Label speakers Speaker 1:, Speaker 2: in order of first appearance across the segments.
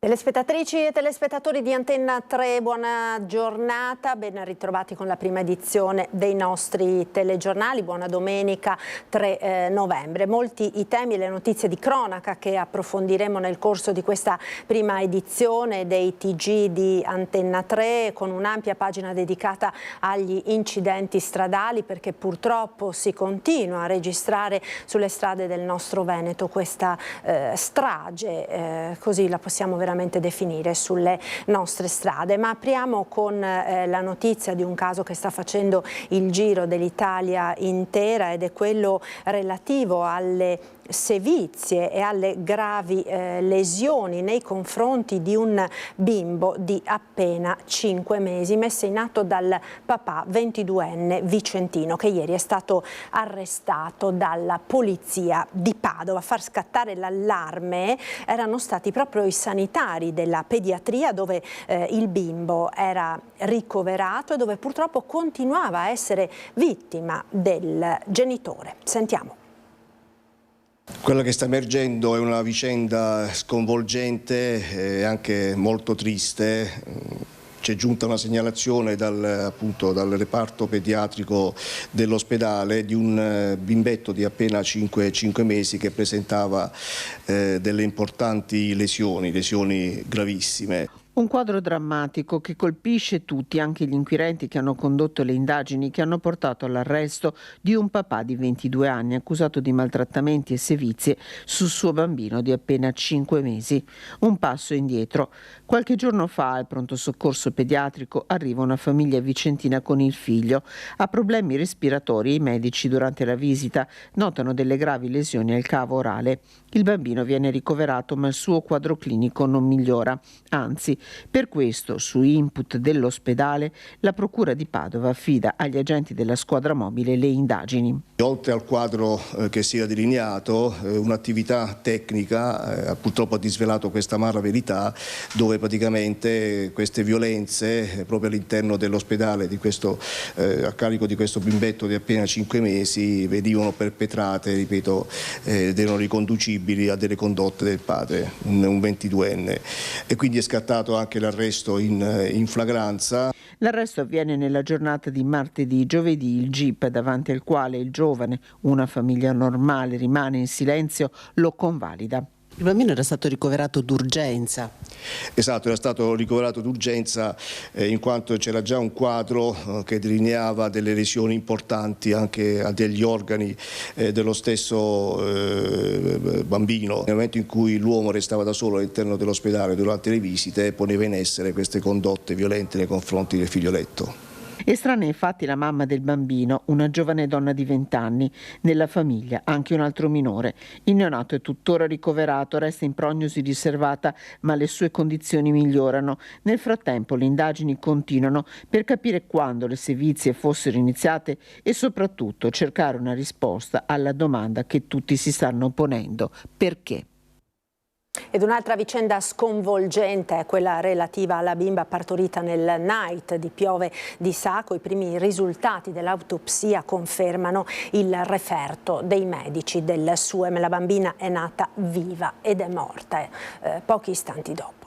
Speaker 1: Telespettatrici e telespettatori di Antenna 3, buona giornata, ben ritrovati con la prima edizione dei nostri telegiornali. Buona domenica 3 novembre. Molti i temi e le notizie di cronaca che approfondiremo nel corso di questa prima edizione dei TG di Antenna 3, con un'ampia pagina dedicata agli incidenti stradali, perché purtroppo si continua a registrare sulle strade del nostro Veneto questa strage, così la possiamo veramente definire, sulle nostre strade. Ma apriamo con la notizia di un caso che sta facendo il giro dell'Italia intera, ed è quello relativo alle sevizie e alle gravi lesioni nei confronti di un bimbo di appena 5 mesi messe in atto dal papà 22enne vicentino, che ieri è stato arrestato dalla polizia di Padova. A far scattare l'allarme erano stati proprio i sanitari della pediatria dove il bimbo era ricoverato e dove purtroppo continuava a essere vittima del genitore. Sentiamo.
Speaker 2: Quella che sta emergendo è una vicenda sconvolgente e anche molto triste. C'è giunta una segnalazione dal reparto pediatrico dell'ospedale di un bimbetto di appena 5 mesi che presentava delle importanti lesioni gravissime.
Speaker 3: Un quadro drammatico che colpisce tutti, anche gli inquirenti che hanno condotto le indagini che hanno portato all'arresto di un papà di 22 anni accusato di maltrattamenti e sevizie sul suo bambino di appena 5 mesi. Un passo indietro. Qualche giorno fa al pronto soccorso pediatrico arriva una famiglia vicentina con il figlio. Ha problemi respiratori e i medici durante la visita notano delle gravi lesioni al cavo orale. Il bambino viene ricoverato ma il suo quadro clinico non migliora, anzi. Per questo, su input dell'ospedale, la Procura di Padova affida agli agenti della squadra mobile le indagini.
Speaker 2: Oltre al quadro che si era delineato, un'attività tecnica purtroppo ha disvelato questa amara verità, dove praticamente queste violenze proprio all'interno dell'ospedale a carico di questo bimbetto di appena 5 mesi venivano perpetrate, ripeto, ed erano riconducibili a delle condotte del padre, un 22enne, e quindi è scattato anche l'arresto in flagranza.
Speaker 3: L'arresto avviene nella giornata di martedì. Giovedì il GIP, davanti al quale il giovane, una famiglia normale, rimane in silenzio, lo convalida.
Speaker 4: Il bambino era stato ricoverato d'urgenza.
Speaker 2: Esatto, era stato ricoverato d'urgenza in quanto c'era già un quadro che delineava delle lesioni importanti anche a degli organi dello stesso bambino. Nel momento in cui l'uomo restava da solo all'interno dell'ospedale durante le visite, poneva in essere queste condotte violente nei confronti del figlioletto.
Speaker 3: Estranea infatti la mamma del bambino, una giovane donna di 20 anni. Nella famiglia anche un altro minore. Il neonato è tuttora ricoverato, resta in prognosi riservata, ma le sue condizioni migliorano. Nel frattempo le indagini continuano per capire quando le sevizie fossero iniziate e soprattutto cercare una risposta alla domanda che tutti si stanno ponendo: perché?
Speaker 1: Ed un'altra vicenda sconvolgente è quella relativa alla bimba partorita nel night di Piove di Sacco. I primi risultati dell'autopsia confermano il referto dei medici del SUEM. La bambina è nata viva ed è morta pochi istanti dopo.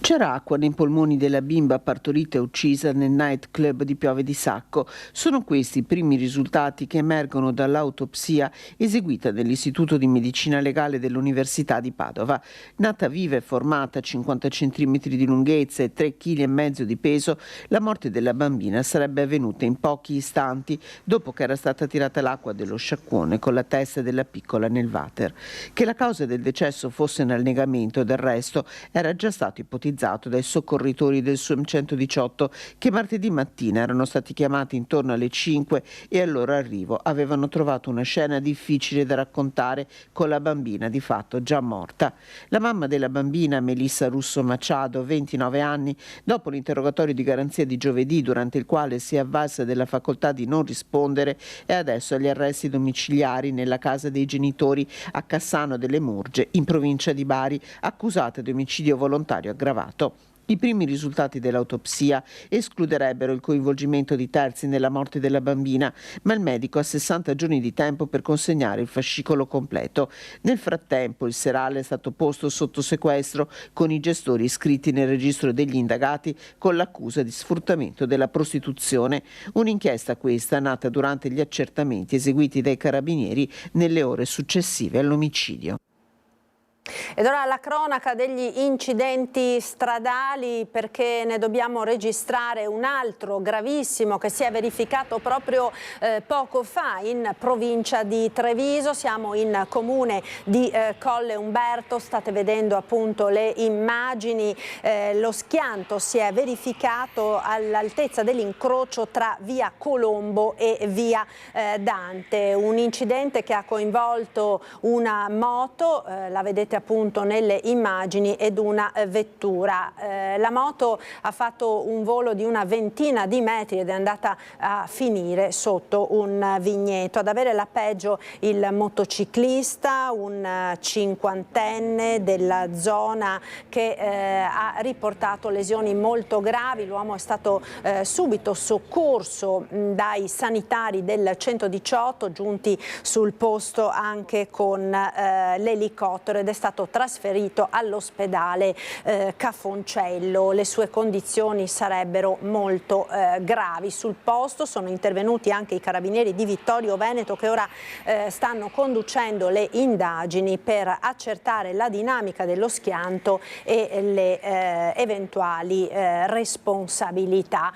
Speaker 3: C'era acqua nei polmoni della bimba partorita e uccisa nel night club di Piove di Sacco. Sono questi i primi risultati che emergono dall'autopsia eseguita dall'Istituto di Medicina Legale dell'Università di Padova. Nata viva e formata, 50 cm di lunghezza e 3,5 kg di peso, la morte della bambina sarebbe avvenuta in pochi istanti dopo che era stata tirata l'acqua dello sciacquone con la testa della piccola nel water. Che la causa del decesso fosse un annegamento, del resto, era già stato ipotizzato dai soccorritori del SUEM 118 che martedì mattina erano stati chiamati intorno alle 5 e al loro arrivo avevano trovato una scena difficile da raccontare, con la bambina di fatto già morta. La mamma della bambina, Melissa Russo Machado, 29 anni, dopo l'interrogatorio di garanzia di giovedì, durante il quale si è avvalsa della facoltà di non rispondere, è adesso agli arresti domiciliari nella casa dei genitori a Cassano delle Murge, in provincia di Bari, accusata di omicidio volontario aggravato. I primi risultati dell'autopsia escluderebbero il coinvolgimento di terzi nella morte della bambina, ma il medico ha 60 giorni di tempo per consegnare il fascicolo completo. Nel frattempo il serale è stato posto sotto sequestro con i gestori iscritti nel registro degli indagati con l'accusa di sfruttamento della prostituzione. Un'inchiesta questa nata durante gli accertamenti eseguiti dai carabinieri nelle ore successive all'omicidio.
Speaker 1: Ed ora la cronaca degli incidenti stradali, perché ne dobbiamo registrare un altro gravissimo che si è verificato proprio poco fa in provincia di Treviso. Siamo in comune di Colle Umberto, state vedendo appunto le immagini. Lo schianto si è verificato all'altezza dell'incrocio tra via Colombo e via Dante. Un incidente che ha coinvolto una moto, la vedete appunto nelle immagini, ed una vettura. La moto ha fatto un volo di una ventina di metri ed è andata a finire sotto un vigneto. Ad avere la peggio il motociclista, un cinquantenne della zona, che ha riportato lesioni molto gravi. L'uomo è stato subito soccorso dai sanitari del 118, giunti sul posto anche con l'elicottero, ed è stato trasferito all'ospedale Cafoncello. Le sue condizioni sarebbero molto gravi. Sul posto sono intervenuti anche i carabinieri di Vittorio Veneto, che ora stanno conducendo le indagini per accertare la dinamica dello schianto e le eventuali responsabilità.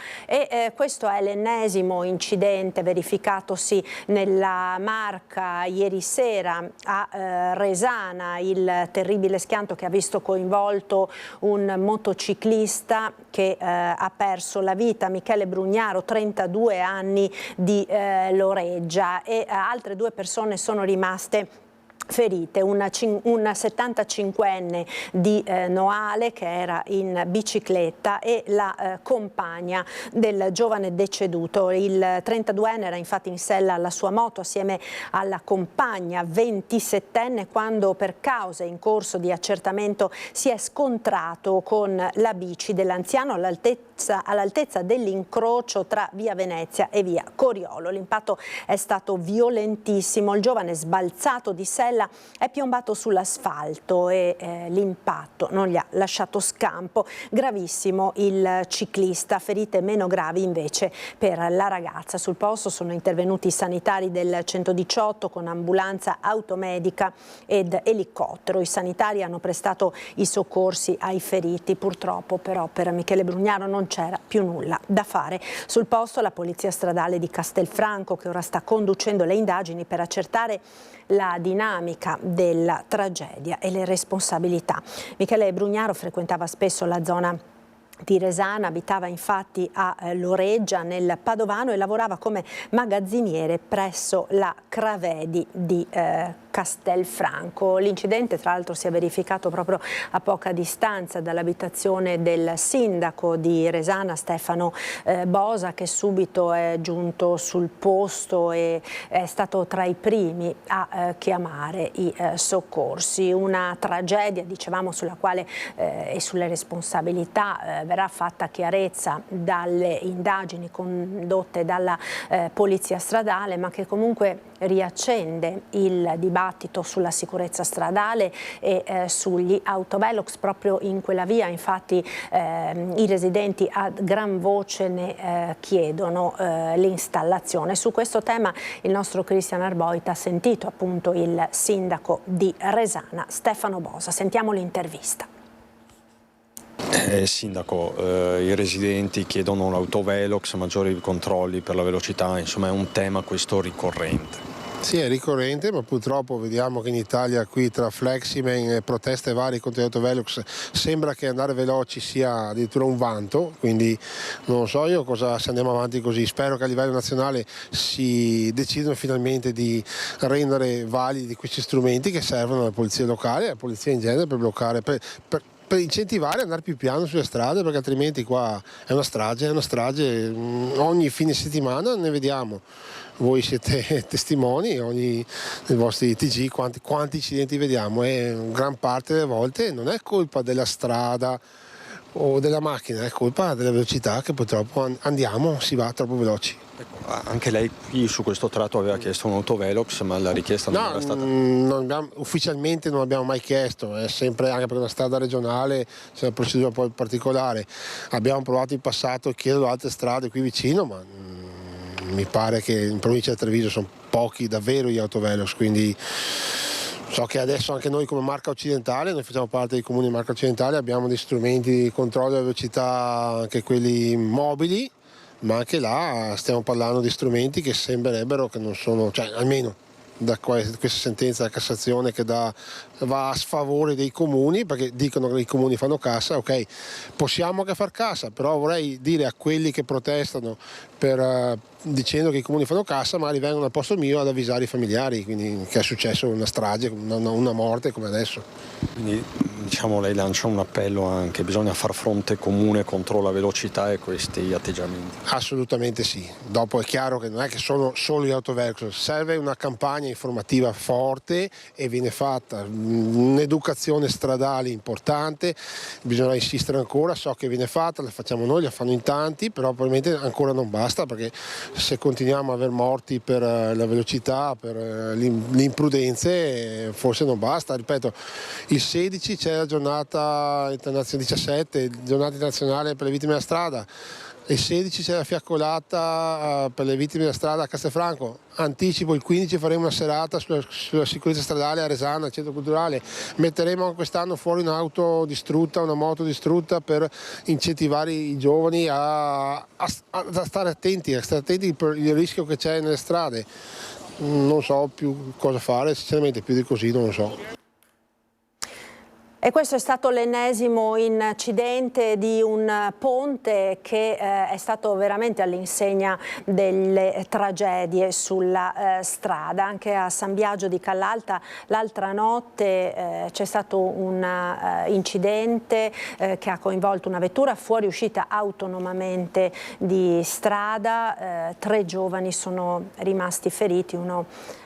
Speaker 1: Questo è l'ennesimo incidente verificatosi nella Marca ieri sera a Resana, il terribile schianto che ha visto coinvolto un motociclista che ha perso la vita, Michele Brugnaro, 32 anni, di Loreggia, e altre 2 persone sono rimaste ferite, una 75enne di Noale che era in bicicletta e la compagna del giovane deceduto. Il 32enne era infatti in sella alla sua moto assieme alla compagna 27enne quando, per cause in corso di accertamento, si è scontrato con la bici dell'anziano all'altezza dell'incrocio tra via Venezia e via Coriolo. L'impatto è stato violentissimo, il giovane, sbalzato di sella, è piombato sull'asfalto e l'impatto non gli ha lasciato scampo. Gravissimo il ciclista, ferite meno gravi invece per la ragazza. Sul posto sono intervenuti i sanitari del 118 con ambulanza automedica ed elicottero. I sanitari hanno prestato i soccorsi ai feriti. Purtroppo però per Michele Brugnaro non c'era più nulla da fare. Sul posto la polizia stradale di Castelfranco, che ora sta conducendo le indagini per accertare la dinamica della tragedia e le responsabilità. Michele Brugnaro frequentava spesso la zona di Resana, abitava infatti a Loreggia nel Padovano e lavorava come magazziniere presso la Cravedi di Castelfranco. L'incidente tra l'altro si è verificato proprio a poca distanza dall'abitazione del sindaco di Resana, Stefano Bosa, che subito è giunto sul posto e è stato tra i primi a chiamare i soccorsi. Una tragedia, dicevamo, sulla quale e sulle responsabilità verrà fatta chiarezza dalle indagini condotte dalla polizia stradale, ma che comunque riaccende il dibattito sulla sicurezza stradale e sugli autovelox. Proprio in quella via infatti i residenti a gran voce ne chiedono l'installazione. Su questo tema il nostro Cristian Arboita ha sentito appunto il sindaco di Resana, Stefano Bosa. Sentiamo l'intervista.
Speaker 5: Sindaco, i residenti chiedono l'autovelox, maggiori controlli per la velocità, insomma è un tema questo ricorrente.
Speaker 6: Sì, è ricorrente, ma purtroppo vediamo che in Italia qui tra Fleximen e proteste varie contro gli autovelox sembra che andare veloci sia addirittura un vanto, quindi non so io cosa, se andiamo avanti così. Spero che a livello nazionale si decidano finalmente di rendere validi questi strumenti che servono alla polizia locale e alla polizia in genere per bloccare, per incentivare ad andare più piano sulle strade, perché altrimenti qua è una strage, ogni fine settimana ne vediamo. Voi siete testimoni, nei vostri TG quanti incidenti vediamo, e gran parte delle volte non è colpa della strada o della macchina, è colpa della velocità che purtroppo si va troppo veloci.
Speaker 5: Anche lei qui su questo tratto aveva chiesto un autovelox, ma la richiesta non era stata...
Speaker 6: Ufficialmente non abbiamo mai chiesto, è sempre, anche per una strada regionale c'è una procedura un po' particolare. Abbiamo provato in passato a chiederlo altre strade qui vicino, ma mi pare che in provincia di Treviso sono pochi davvero gli autovelox, quindi so che adesso anche noi come Marca Occidentale, noi facciamo parte dei comuni di Marca Occidentale, abbiamo dei strumenti di controllo della velocità, anche quelli mobili, ma anche là stiamo parlando di strumenti che sembrerebbero che non sono, cioè almeno da questa sentenza della Cassazione che va a sfavore dei comuni, perché dicono che i comuni fanno cassa, ok, possiamo anche far cassa, però vorrei dire a quelli che protestano dicendo che i comuni fanno cassa, magari vengono al posto mio ad avvisare i familiari, quindi che è successo una strage, una morte come adesso.
Speaker 5: Quindi diciamo lei lancia un appello anche, bisogna far fronte comune contro la velocità e questi atteggiamenti.
Speaker 6: Assolutamente sì, dopo è chiaro che non è che sono solo gli autovelox, serve una campagna informativa forte e viene fatta un'educazione stradale importante, bisogna insistere ancora, so che viene fatta, la facciamo noi, la fanno in tanti, però probabilmente ancora non basta, perché se continuiamo a aver morti per la velocità, per le imprudenze, forse non basta. Ripeto, il 16 c'è la giornata internazionale, 17, giornata internazionale per le vittime della strada, il 16 c'è la fiaccolata per le vittime della strada a Castelfranco, anticipo il 15 faremo una serata sulla sicurezza stradale a Resana, al centro culturale, metteremo quest'anno fuori un'auto distrutta, una moto distrutta per incentivare i giovani a stare attenti per il rischio che c'è nelle strade. Non so più cosa fare, sinceramente più di così non lo so.
Speaker 1: E questo è stato l'ennesimo incidente di un ponte che è stato veramente all'insegna delle tragedie sulla strada. Anche a San Biagio di Callalta l'altra notte c'è stato un incidente che ha coinvolto una vettura fuoriuscita autonomamente di strada. 3 giovani sono rimasti feriti, uno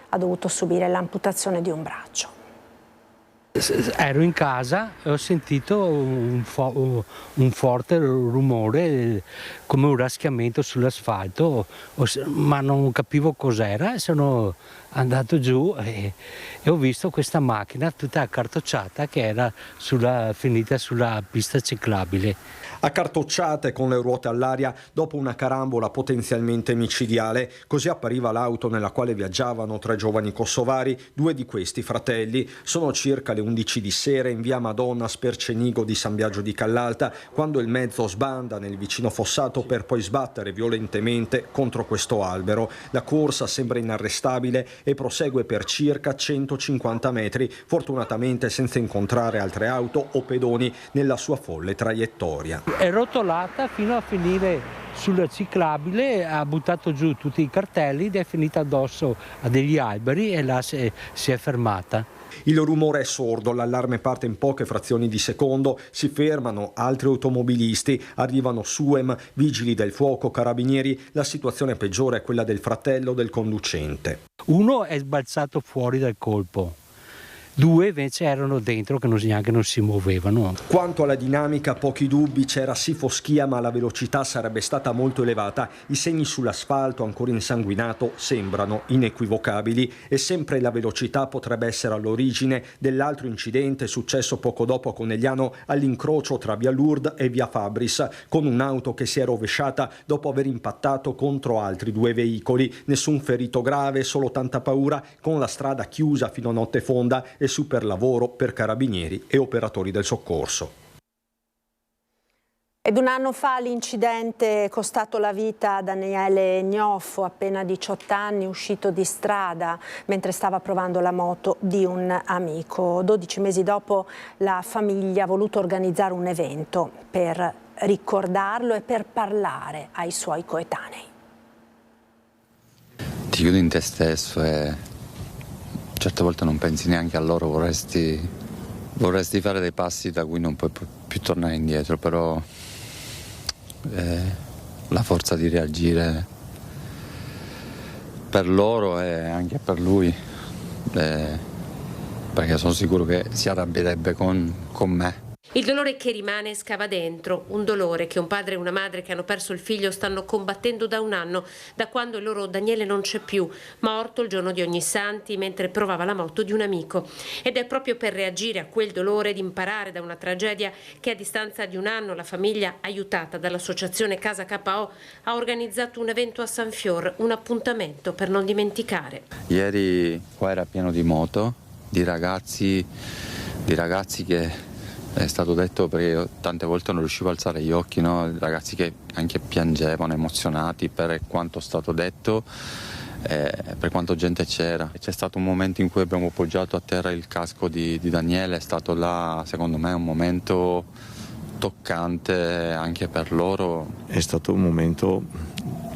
Speaker 1: ha dovuto subire l'amputazione di un braccio.
Speaker 7: Ero in casa e ho sentito un forte rumore come un raschiamento sull'asfalto, ma non capivo cos'era e sono andato giù e ho visto questa macchina tutta accartocciata che era finita sulla pista ciclabile.
Speaker 5: Accartocciate con le ruote all'aria dopo una carambola potenzialmente micidiale, così appariva l'auto nella quale viaggiavano 3 giovani kosovari, 2 di questi fratelli. Sono circa le 11 di sera in via Madonna Spercenigo di San Biagio di Callalta, quando il mezzo sbanda nel vicino fossato per poi sbattere violentemente contro questo albero. La corsa sembra inarrestabile e prosegue per circa 150 metri, fortunatamente senza incontrare altre auto o pedoni nella sua folle traiettoria.
Speaker 7: È rotolata fino a finire sulla ciclabile, ha buttato giù tutti i cartelli ed è finita addosso a degli alberi e là si è fermata.
Speaker 5: Il rumore è sordo, l'allarme parte in poche frazioni di secondo, si fermano altri automobilisti, arrivano SUEM, vigili del fuoco, carabinieri, la situazione peggiore è quella del fratello del conducente.
Speaker 7: Uno è sbalzato fuori dal colpo. 2 invece erano dentro che neanche non si muovevano.
Speaker 5: Quanto alla dinamica, pochi dubbi, c'era sì foschia ma la velocità sarebbe stata molto elevata. I segni sull'asfalto ancora insanguinato sembrano inequivocabili e sempre la velocità potrebbe essere all'origine dell'altro incidente successo poco dopo a Conegliano all'incrocio tra via Lourdes e via Fabris, con un'auto che si è rovesciata dopo aver impattato contro altri 2 veicoli. Nessun ferito grave, solo tanta paura, con la strada chiusa fino a notte fonda e super lavoro per carabinieri e operatori del soccorso.
Speaker 1: Ed un anno fa l'incidente è costato la vita a Daniele Gnoffo, appena 18 anni, uscito di strada mentre stava provando la moto di un amico. 12 mesi dopo la famiglia ha voluto organizzare un evento per ricordarlo e per parlare ai suoi coetanei.
Speaker 8: Ti chiudi in te stesso e certe volte non pensi neanche a loro, vorresti fare dei passi da cui non puoi più tornare indietro, però la forza di reagire per loro e anche per lui, perché sono sicuro che si arrabbierebbe con me.
Speaker 9: Il dolore che rimane scava dentro, un dolore che un padre e una madre che hanno perso il figlio stanno combattendo da un anno, da quando il loro Daniele non c'è più, morto il giorno di Ognissanti mentre provava la moto di un amico. Ed è proprio per reagire a quel dolore ed imparare da una tragedia che a distanza di un anno la famiglia, aiutata dall'associazione Casa KO, ha organizzato un evento a San Fior, un appuntamento per non dimenticare.
Speaker 8: Ieri qua era pieno di moto, di ragazzi che è stato detto, perché io tante volte non riuscivo a alzare gli occhi, no? Ragazzi che anche piangevano, emozionati per quanto è stato detto, per quanto gente c'era. C'è stato un momento in cui abbiamo poggiato a terra il casco di Daniele, è stato là secondo me un momento toccante anche per loro.
Speaker 10: È stato un momento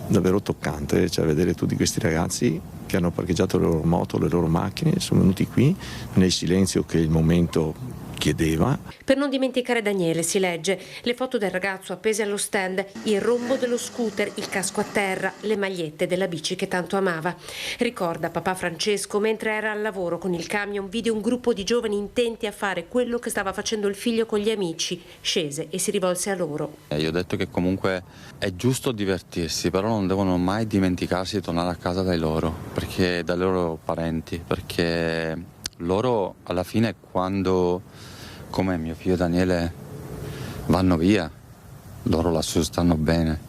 Speaker 10: davvero toccante, cioè vedere tutti questi ragazzi che hanno parcheggiato le loro moto, le loro macchine, sono venuti qui nel silenzio che il momento chiedeva.
Speaker 9: Per non dimenticare Daniele, si legge, le foto del ragazzo appese allo stand, il rombo dello scooter, il casco a terra, le magliette della bici che tanto amava. Ricorda papà Francesco mentre era al lavoro con il camion, vide un gruppo di giovani intenti a fare quello che stava facendo il figlio con gli amici, scese e si rivolse a loro.
Speaker 8: Io ho detto che comunque è giusto divertirsi, però non devono mai dimenticarsi di tornare a casa dai dai loro parenti, perché loro alla fine quando, come mio figlio Daniele, vanno via, loro lassù stanno bene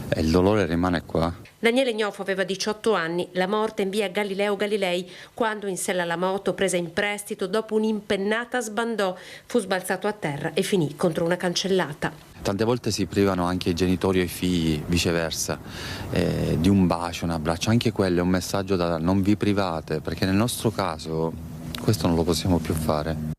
Speaker 8: e il dolore rimane qua.
Speaker 9: Daniele Gnofo aveva 18 anni, la morte in via Galileo Galilei, quando in sella alla moto presa in prestito dopo un'impennata sbandò, fu sbalzato a terra e finì contro una cancellata.
Speaker 8: Tante volte si privano anche i genitori o i figli, viceversa, di un bacio, un abbraccio, anche quello è un messaggio da non vi private, perché nel nostro caso questo non lo possiamo più fare.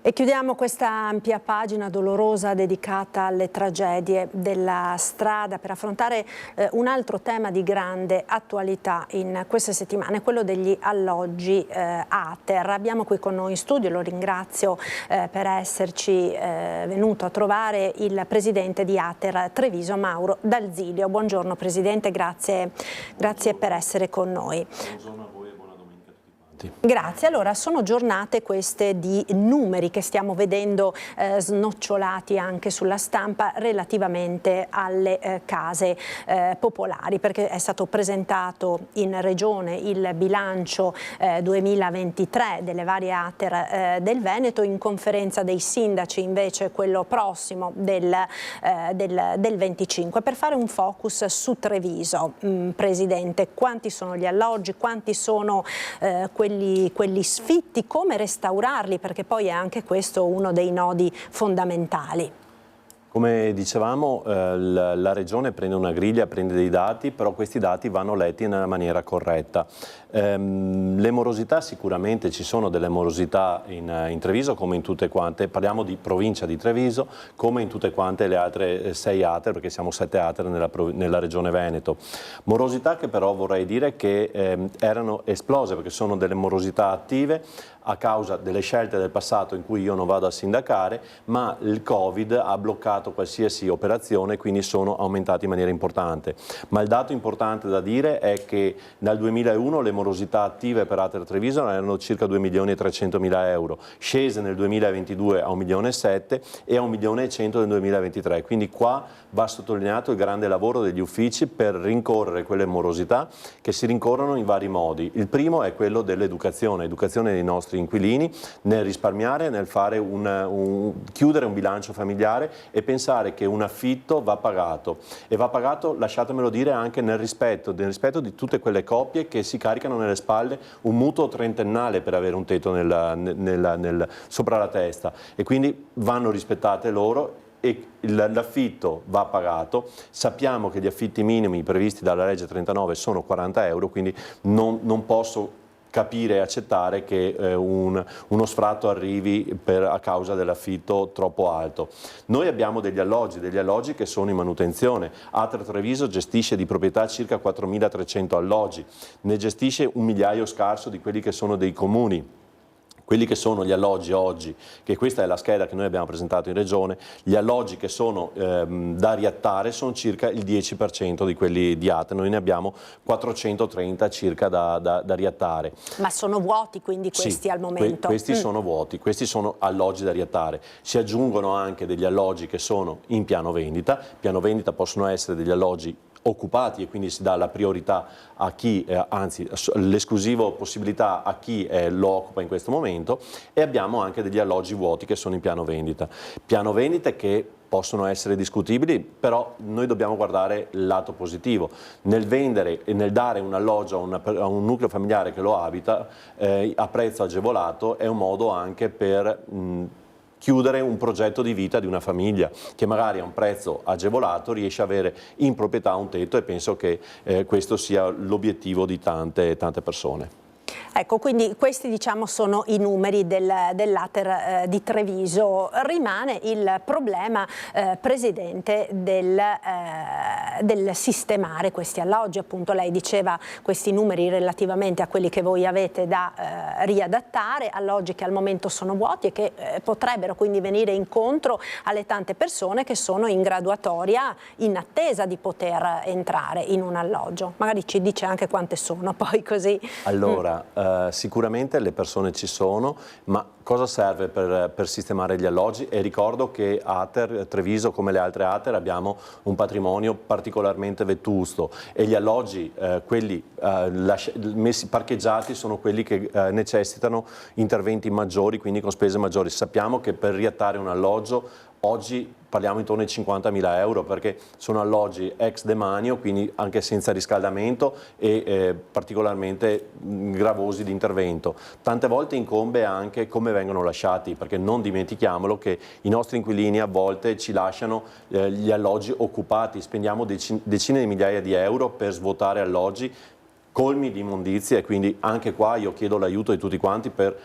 Speaker 1: E chiudiamo questa ampia pagina dolorosa dedicata alle tragedie della strada per affrontare un altro tema di grande attualità in queste settimane, quello degli alloggi ATER. Abbiamo qui con noi in studio, lo ringrazio per esserci venuto a trovare, il presidente di ATER Treviso, Mauro D'Alzilio. Buongiorno Presidente, grazie per essere con noi.
Speaker 11: Buongiorno a voi.
Speaker 1: Grazie. Allora, sono giornate queste di numeri che stiamo vedendo snocciolati anche sulla stampa relativamente alle case popolari, perché è stato presentato in Regione il bilancio 2023 delle varie ATER del Veneto, in conferenza dei sindaci invece quello prossimo del 25. Per fare un focus su Treviso, Presidente, quanti sono gli alloggi, quanti sono quelli sfitti, come restaurarli, perché poi è anche questo uno dei nodi fondamentali.
Speaker 11: Come dicevamo, la Regione prende una griglia, prende dei dati, però questi dati vanno letti nella maniera corretta. Le morosità, sicuramente ci sono delle morosità in Treviso, come in tutte quante, parliamo di provincia di Treviso, come in tutte quante le altre 6 ATER, perché siamo 7 ATER nella Regione Veneto. Morosità che però vorrei dire che erano esplose, perché sono delle morosità attive a causa delle scelte del passato in cui io non vado a sindacare, ma il Covid ha bloccato qualsiasi operazione, quindi sono aumentati in maniera importante. Ma il dato importante da dire è che dal 2001 le morosità attive per ATER Treviso erano circa 2.300.000 euro, scese nel 2022 a 1,7 milioni e a 1,1 milioni nel 2023, quindi qua va sottolineato il grande lavoro degli uffici per rincorrere quelle morosità che si rincorrono in vari modi. Il primo è quello dell'educazione, educazione dei nostri inquilini nel risparmiare, nel fare chiudere un bilancio familiare e pensare che un affitto va pagato, e va pagato, lasciatemelo dire, anche nel rispetto di tutte quelle coppie che si caricano nelle spalle un mutuo trentennale per avere un tetto sopra la testa, e quindi vanno rispettate loro e l'affitto va pagato. Sappiamo che gli affitti minimi previsti dalla legge 39 sono 40 euro, quindi non posso capire e accettare che uno sfratto arrivi a causa dell'affitto troppo alto. Noi abbiamo degli alloggi che sono in manutenzione. ATER Treviso gestisce di proprietà circa 4.300 alloggi, ne gestisce un migliaio scarso di quelli che sono dei comuni. Quelli che sono gli alloggi oggi, che questa è la scheda che noi abbiamo presentato in Regione, gli alloggi che sono da riattare sono circa il 10% di quelli di Ater, noi ne abbiamo 430 circa da riattare.
Speaker 1: Ma sono vuoti quindi questi
Speaker 11: sì,
Speaker 1: al momento?
Speaker 11: Questi sono vuoti, questi sono alloggi da riattare. Si aggiungono anche degli alloggi che sono in piano vendita. Piano vendita possono essere degli alloggi occupati e quindi si dà la priorità a chi, anzi l'esclusiva possibilità a chi lo occupa in questo momento, e abbiamo anche degli alloggi vuoti che sono in piano vendita. Piano vendita che possono essere discutibili, però noi dobbiamo guardare il lato positivo. Nel vendere e nel dare un alloggio a un nucleo familiare che lo abita a prezzo agevolato è un modo anche per chiudere un progetto di vita di una famiglia che magari a un prezzo agevolato riesce a avere in proprietà un tetto, e penso che questo sia l'obiettivo di tante persone.
Speaker 1: Ecco, quindi questi diciamo sono i numeri dell'Ater di Treviso. Rimane il problema, Presidente, del sistemare questi alloggi. Appunto lei diceva questi numeri relativamente a quelli che voi avete da riadattare, alloggi che al momento sono vuoti e che potrebbero quindi venire incontro alle tante persone che sono in graduatoria in attesa di poter entrare in un alloggio. Magari ci dice anche quante sono poi, così.
Speaker 11: Allora, sicuramente le persone ci sono, ma cosa serve per sistemare gli alloggi? E ricordo che Ater, Treviso, come le altre Ater, abbiamo un patrimonio particolarmente vetusto, e gli alloggi, quelli messi parcheggiati, sono quelli che necessitano interventi maggiori, quindi con spese maggiori. Sappiamo che per riattare un alloggio oggi parliamo intorno ai 50.000 euro, perché sono alloggi ex demanio, quindi anche senza riscaldamento e particolarmente gravosi di intervento. Tante volte incombe anche come vengono lasciati, perché non dimentichiamolo che i nostri inquilini a volte ci lasciano gli alloggi occupati, spendiamo decine di migliaia di euro per svuotare alloggi colmi di immondizie, e quindi anche qua io chiedo l'aiuto di tutti quanti per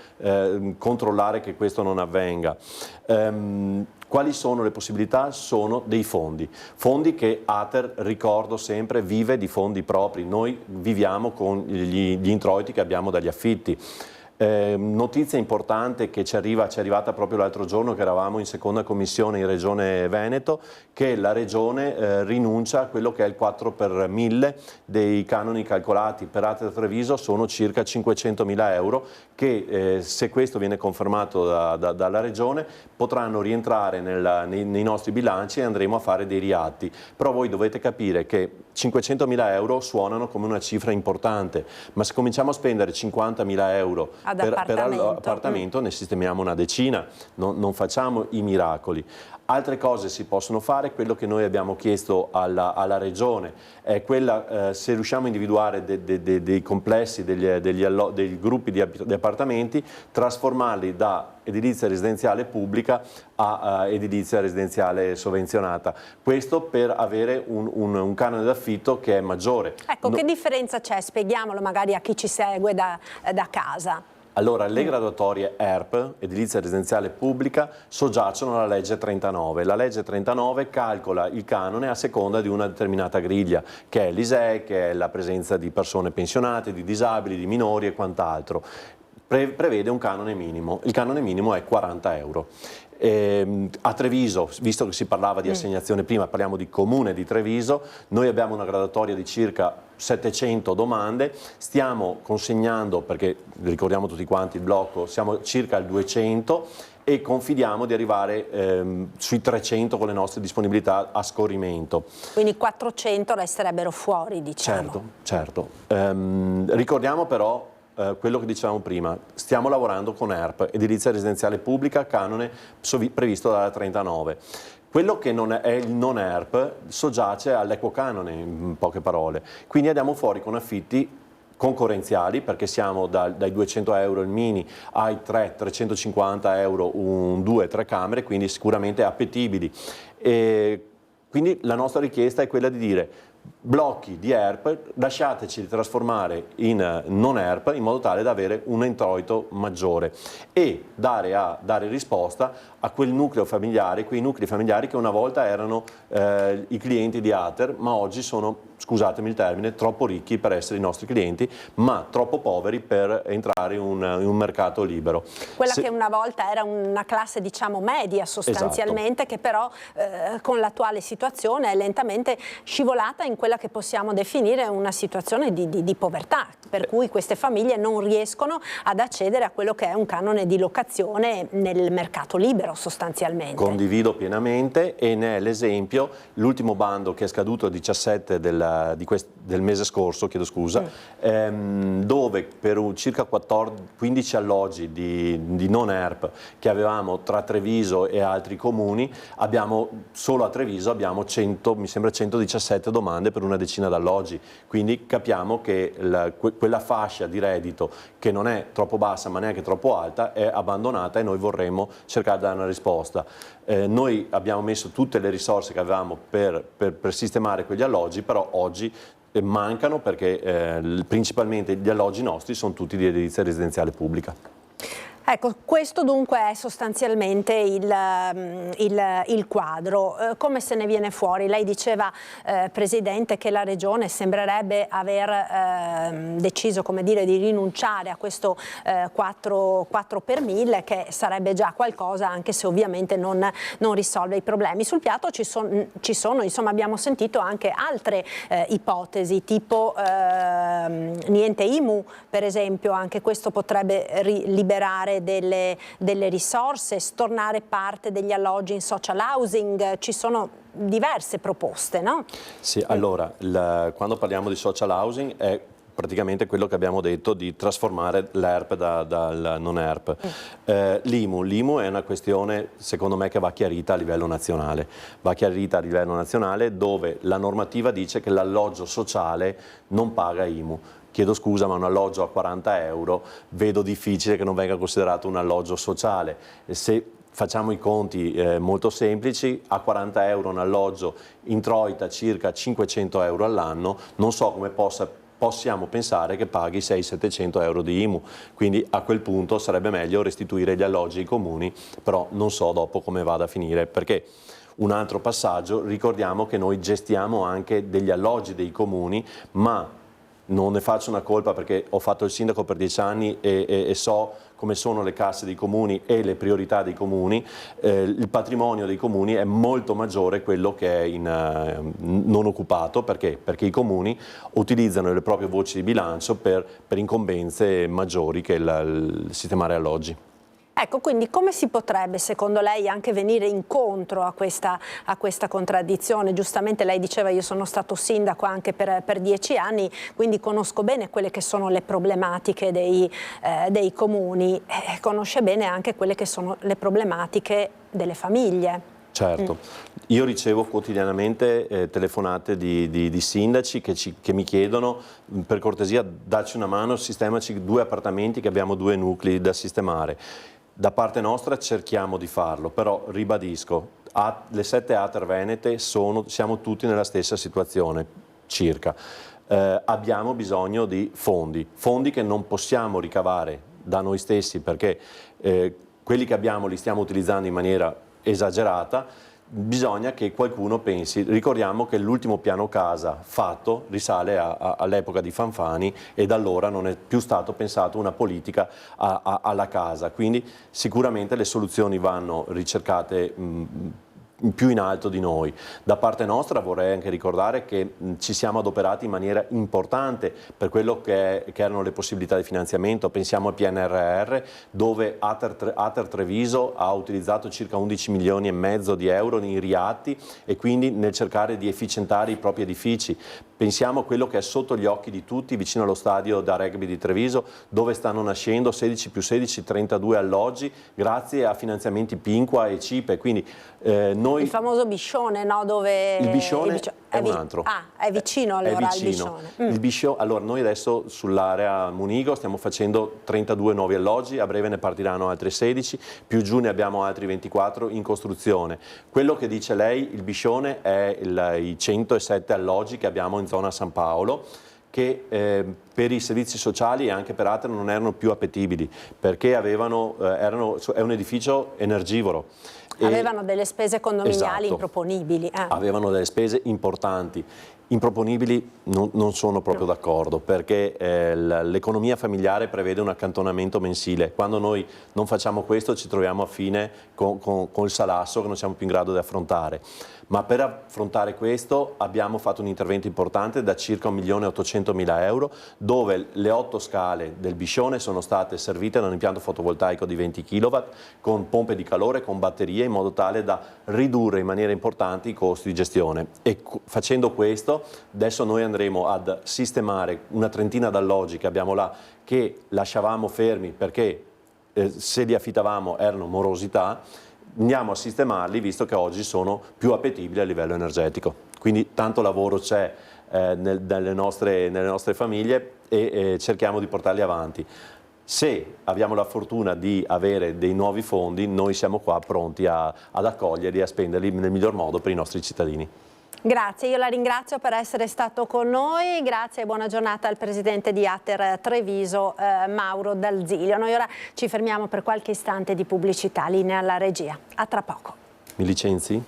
Speaker 11: controllare che questo non avvenga. Quali sono le possibilità? Sono dei fondi che Ater, ricordo sempre, vive di fondi propri. Noi viviamo con gli introiti che abbiamo dagli affitti. Notizia importante che ci è arrivata proprio l'altro giorno, che eravamo in seconda commissione in Regione Veneto, che la Regione rinuncia a quello che è il 4 per 1000 dei canoni calcolati per Ater Treviso, sono circa 500.000 euro che se questo viene confermato dalla Regione potranno rientrare nei nostri bilanci e andremo a fare dei riatti. Però voi dovete capire che 500.000 euro suonano come una cifra importante, ma se cominciamo a spendere 50.000 euro per appartamento ne sistemiamo una decina, non facciamo i miracoli. Altre cose si possono fare, quello che noi abbiamo chiesto alla Regione è quella, se riusciamo a individuare dei complessi, dei gruppi di appartamenti, trasformarli da edilizia residenziale pubblica a edilizia residenziale sovvenzionata. Questo per avere un canone d'affitto che è maggiore.
Speaker 1: Ecco, che differenza c'è? Spieghiamolo magari a chi ci segue da casa.
Speaker 11: Allora, le graduatorie ERP, edilizia residenziale pubblica, soggiacciono alla legge 39. La legge 39 calcola il canone a seconda di una determinata griglia, che è l'ISEE, che è la presenza di persone pensionate, di disabili, di minori e quant'altro. Prevede un canone minimo. Il canone minimo è 40 euro. A Treviso, visto che si parlava di assegnazione prima, parliamo di Comune di Treviso, noi abbiamo una graduatoria di circa 700 domande, stiamo consegnando, perché ricordiamo tutti quanti il blocco, siamo circa al 200 e confidiamo di arrivare sui 300 con le nostre disponibilità a scorrimento.
Speaker 1: Quindi 400 resterebbero fuori, diciamo.
Speaker 11: Certo. Ricordiamo però quello che dicevamo prima, stiamo lavorando con ERP, edilizia residenziale pubblica, canone previsto dalla 39. Quello che non è il non ERP soggiace all'equo canone, in poche parole. Quindi andiamo fuori con affitti concorrenziali, perché siamo dai 200 euro il mini ai 350 euro un 2-3 camere, quindi sicuramente appetibili. E quindi la nostra richiesta è quella di dire: blocchi di ERP, lasciateci trasformare in non ERP in modo tale da avere un introito maggiore e dare risposta a quel nucleo familiare, quei nuclei familiari che una volta erano i clienti di Ater, ma oggi sono scusatemi il termine, troppo ricchi per essere i nostri clienti, ma troppo poveri per entrare in un mercato libero.
Speaker 1: Quella che una volta era una classe, diciamo, media sostanzialmente,
Speaker 11: esatto,
Speaker 1: che però con l'attuale situazione è lentamente scivolata in quella che possiamo definire una situazione di povertà, per cui queste famiglie non riescono ad accedere a quello che è un canone di locazione nel mercato libero sostanzialmente.
Speaker 11: Condivido pienamente, e ne è l'esempio l'ultimo bando che è scaduto il 17 del mese scorso, chiedo scusa, dove per circa 15 alloggi di non ERP che avevamo tra Treviso e altri comuni, solo a Treviso abbiamo 117 domande per una decina di alloggi, quindi capiamo che quella fascia di reddito, che non è troppo bassa ma neanche troppo alta, è abbandonata, e noi vorremmo cercare di dare una risposta. Noi abbiamo messo tutte le risorse che avevamo per sistemare quegli alloggi, però oggi mancano, perché principalmente gli alloggi nostri sono tutti di edilizia residenziale pubblica.
Speaker 1: Ecco, questo dunque è sostanzialmente il quadro. Come se ne viene fuori? Lei diceva, Presidente, che la Regione sembrerebbe aver deciso, come dire, di rinunciare a questo 4 per 1000, che sarebbe già qualcosa, anche se ovviamente non risolve i problemi. Sul piatto ci sono, insomma, abbiamo sentito anche altre ipotesi, tipo niente IMU, per esempio. Anche questo potrebbe liberare delle risorse, stornare parte degli alloggi in social housing. Ci sono diverse proposte, no? Sì,
Speaker 11: allora, quando parliamo di social housing è praticamente quello che abbiamo detto, di trasformare l'ERP dal non ERP. L'IMU è una questione, secondo me, che va chiarita a livello nazionale. Va chiarita a livello nazionale, dove la normativa dice che l'alloggio sociale non paga IMU. Chiedo scusa, ma un alloggio a 40 euro vedo difficile che non venga considerato un alloggio sociale. Se facciamo i conti molto semplici, a 40 euro un alloggio introita circa 500 euro all'anno, non so come possiamo pensare che paghi 600-700 euro di IMU, quindi a quel punto sarebbe meglio restituire gli alloggi ai comuni, però non so dopo come vada a finire, perché un altro passaggio, ricordiamo che noi gestiamo anche degli alloggi dei comuni, ma non ne faccio una colpa perché ho fatto il sindaco per 10 anni e so come sono le casse dei comuni e le priorità dei comuni. Il patrimonio dei comuni è molto maggiore quello che è non occupato. Perché? Perché i comuni utilizzano le proprie voci di bilancio per incombenze maggiori che il sistemare alloggi.
Speaker 1: Ecco, quindi come si potrebbe, secondo lei, anche venire incontro a questa contraddizione? Giustamente lei diceva, io sono stato sindaco anche per 10 anni, quindi conosco bene quelle che sono le problematiche dei comuni, conosce bene anche quelle che sono le problematiche delle famiglie.
Speaker 11: Certo, io ricevo quotidianamente telefonate di sindaci che mi chiedono, per cortesia, dacci una mano, sistemaci 2 appartamenti, che abbiamo 2 nuclei da sistemare. Da parte nostra cerchiamo di farlo, però ribadisco, le 7 ATER venete siamo tutti nella stessa situazione, circa. Abbiamo bisogno di fondi che non possiamo ricavare da noi stessi, perché quelli che abbiamo li stiamo utilizzando in maniera esagerata. Bisogna che qualcuno pensi. Ricordiamo che l'ultimo piano casa fatto risale all'epoca di Fanfani, e da allora non è più stato pensato una politica alla casa, quindi sicuramente le soluzioni vanno ricercate più in alto di noi. Da parte nostra vorrei anche ricordare che ci siamo adoperati in maniera importante per quello che erano le possibilità di finanziamento. Pensiamo al PNRR, dove ATER Treviso ha utilizzato circa 11 milioni e mezzo di euro in riatti, e quindi nel cercare di efficientare i propri edifici. Pensiamo a quello che è sotto gli occhi di tutti, vicino allo stadio da rugby di Treviso, dove stanno nascendo 16 più 16, 32 alloggi, grazie a finanziamenti Pinqua e CIPE. Quindi
Speaker 1: il famoso Biscione, no? Dove
Speaker 11: il Biscione è un altro.
Speaker 1: È vicino allora
Speaker 11: al Biscione. Allora, noi adesso sull'area Munigo stiamo facendo 32 nuovi alloggi, a breve ne partiranno altri 16, più giù ne abbiamo altri 24 in costruzione. Quello che dice lei, il Biscione, è i 107 alloggi che abbiamo in zona San Paolo, che per i servizi sociali e anche per ATER non erano più appetibili, perché è un edificio energivoro.
Speaker 1: Avevano delle spese condominiali improponibili.
Speaker 11: Avevano delle spese importanti. improponibili non sono proprio d'accordo, perché l'economia familiare prevede un accantonamento mensile. Quando noi non facciamo questo ci troviamo a fine con il salasso che non siamo più in grado di affrontare. Ma per affrontare questo abbiamo fatto un intervento importante da circa 1.800.000 euro, dove le 8 scale del Biscione sono state servite da un impianto fotovoltaico di 20 kW con pompe di calore, con batterie, in modo tale da ridurre in maniera importante i costi di gestione. E facendo questo adesso noi andremo ad sistemare una trentina d'alloggi che abbiamo là, che lasciavamo fermi perché se li affittavamo erano morosità. Andiamo a sistemarli visto che oggi sono più appetibili a livello energetico. Quindi tanto lavoro c'è nelle nostre famiglie e cerchiamo di portarli avanti. Se abbiamo la fortuna di avere dei nuovi fondi, noi siamo qua pronti ad accoglierli e a spenderli nel miglior modo per i nostri cittadini.
Speaker 1: Grazie, io la ringrazio per essere stato con noi, grazie e buona giornata al presidente di Ater Treviso, Mauro D'Alzilio. Noi ora ci fermiamo per qualche istante di pubblicità, linea alla regia. A tra poco.
Speaker 11: Mi licenzi?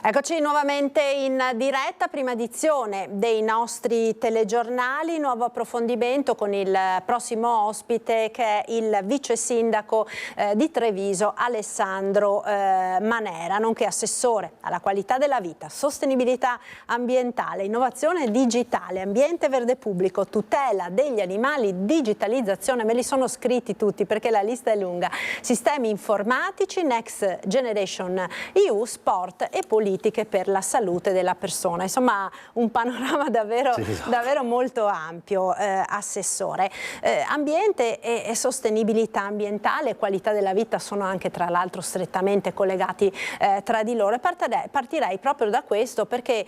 Speaker 1: Eccoci nuovamente in diretta, prima edizione dei nostri telegiornali, nuovo approfondimento con il prossimo ospite che è il vice sindaco di Treviso Alessandro Manera, nonché assessore alla qualità della vita, sostenibilità ambientale, innovazione digitale, ambiente verde pubblico, tutela degli animali, digitalizzazione, me li sono scritti tutti perché la lista è lunga, sistemi informatici, Next Generation EU, sport e politiche per la salute della persona. Insomma, un panorama davvero molto ampio, assessore. Ambiente e sostenibilità ambientale, qualità della vita sono anche tra l'altro strettamente collegati tra di loro. Partirei proprio da questo perché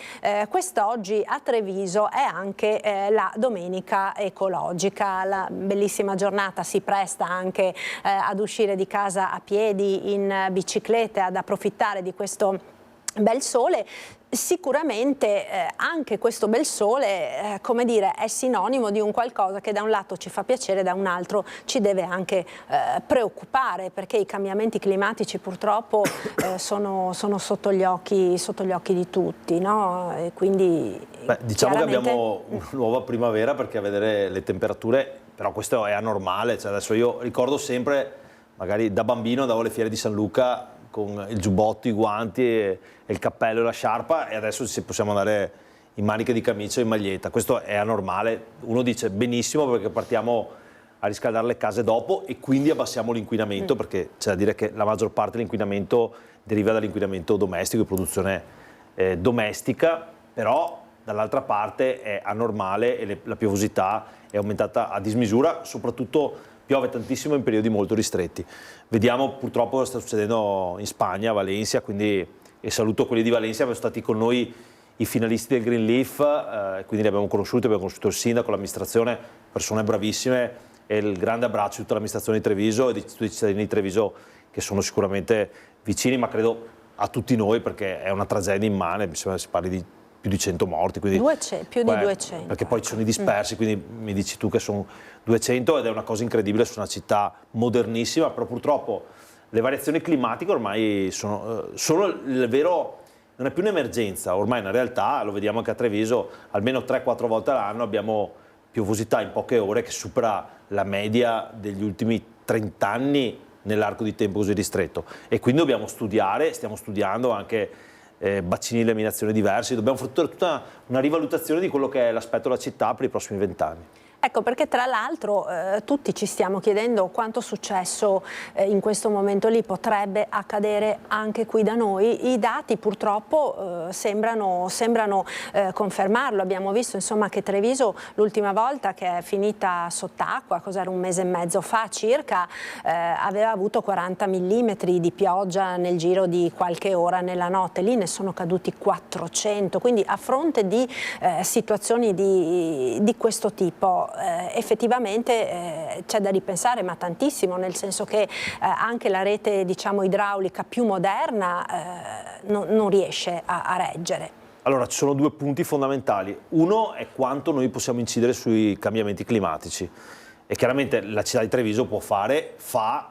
Speaker 1: quest'oggi a Treviso è anche la domenica ecologica. La bellissima giornata si presta anche ad uscire di casa a piedi, in bicicletta, ad approfittare di questo bel sole. Sicuramente anche questo bel sole, come dire, è sinonimo di un qualcosa che da un lato ci fa piacere, da un altro ci deve anche preoccupare, perché i cambiamenti climatici purtroppo sono sotto gli occhi di tutti, no? E quindi
Speaker 12: diciamo che abbiamo una nuova primavera, perché a vedere le temperature, però questo è anormale, cioè adesso io ricordo sempre, magari da bambino andavo alle fiere di San Luca con il giubbotto, i guanti e il cappello e la sciarpa, e adesso possiamo andare in maniche di camicia e in maglietta. Questo è anormale. Uno dice benissimo perché partiamo a riscaldare le case dopo e quindi abbassiamo l'inquinamento, perché c'è da dire che la maggior parte dell'inquinamento deriva dall'inquinamento domestico, di produzione domestica, però dall'altra parte è anormale e la piovosità è aumentata a dismisura, soprattutto piove tantissimo in periodi molto ristretti. Vediamo purtroppo cosa sta succedendo in Spagna, a Valencia, quindi, e saluto quelli di Valencia, abbiamo stati con noi i finalisti del Green Leaf, quindi li abbiamo conosciuti il sindaco, l'amministrazione, persone bravissime, e il grande abbraccio a tutta l'amministrazione di Treviso e di tutti i cittadini di Treviso che sono sicuramente vicini, ma credo a tutti noi, perché è una tragedia immane, mi sembra si parli di più di 100 morti. Quindi,
Speaker 1: più di 200.
Speaker 12: Perché poi ci sono i dispersi, quindi mi dici tu che sono 200 ed è una cosa incredibile su una città modernissima, però purtroppo le variazioni climatiche ormai sono il vero, non è più un'emergenza, ormai è una realtà, lo vediamo anche a Treviso, almeno 3-4 volte all'anno abbiamo piovosità in poche ore che supera la media degli ultimi 30 anni nell'arco di tempo così ristretto, e quindi dobbiamo studiare, stiamo studiando anche bacini di eliminazione diversi, dobbiamo fare tutta una rivalutazione di quello che è l'aspetto della città per i prossimi 20 anni.
Speaker 1: Ecco, perché tra l'altro tutti ci stiamo chiedendo quanto successo in questo momento lì potrebbe accadere anche qui da noi. I dati purtroppo sembrano confermarlo. Abbiamo visto insomma che Treviso l'ultima volta che è finita sott'acqua, cos'era un mese e mezzo fa circa, aveva avuto 40 mm di pioggia nel giro di qualche ora nella notte. Lì ne sono caduti 400, quindi a fronte di situazioni di questo tipo effettivamente c'è da ripensare, ma tantissimo, nel senso che anche la rete, diciamo, idraulica più moderna non riesce a reggere.
Speaker 12: Allora, ci sono due punti fondamentali. Uno è quanto noi possiamo incidere sui cambiamenti climatici, e chiaramente la città di Treviso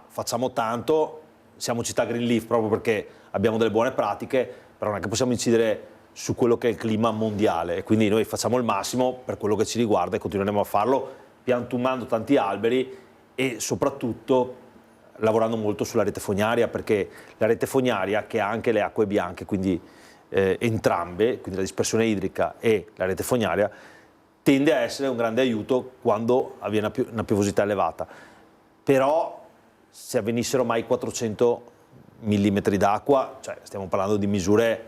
Speaker 12: facciamo tanto, siamo città Green Leaf proprio perché abbiamo delle buone pratiche, però non è che possiamo incidere su quello che è il clima mondiale, e quindi noi facciamo il massimo per quello che ci riguarda e continueremo a farlo piantumando tanti alberi e soprattutto lavorando molto sulla rete fognaria, perché la rete fognaria, che ha anche le acque bianche, quindi entrambe, quindi la dispersione idrica e la rete fognaria, tende a essere un grande aiuto quando avviene una piovosità elevata. Però se avvenissero mai 400 mm d'acqua, cioè stiamo parlando di misure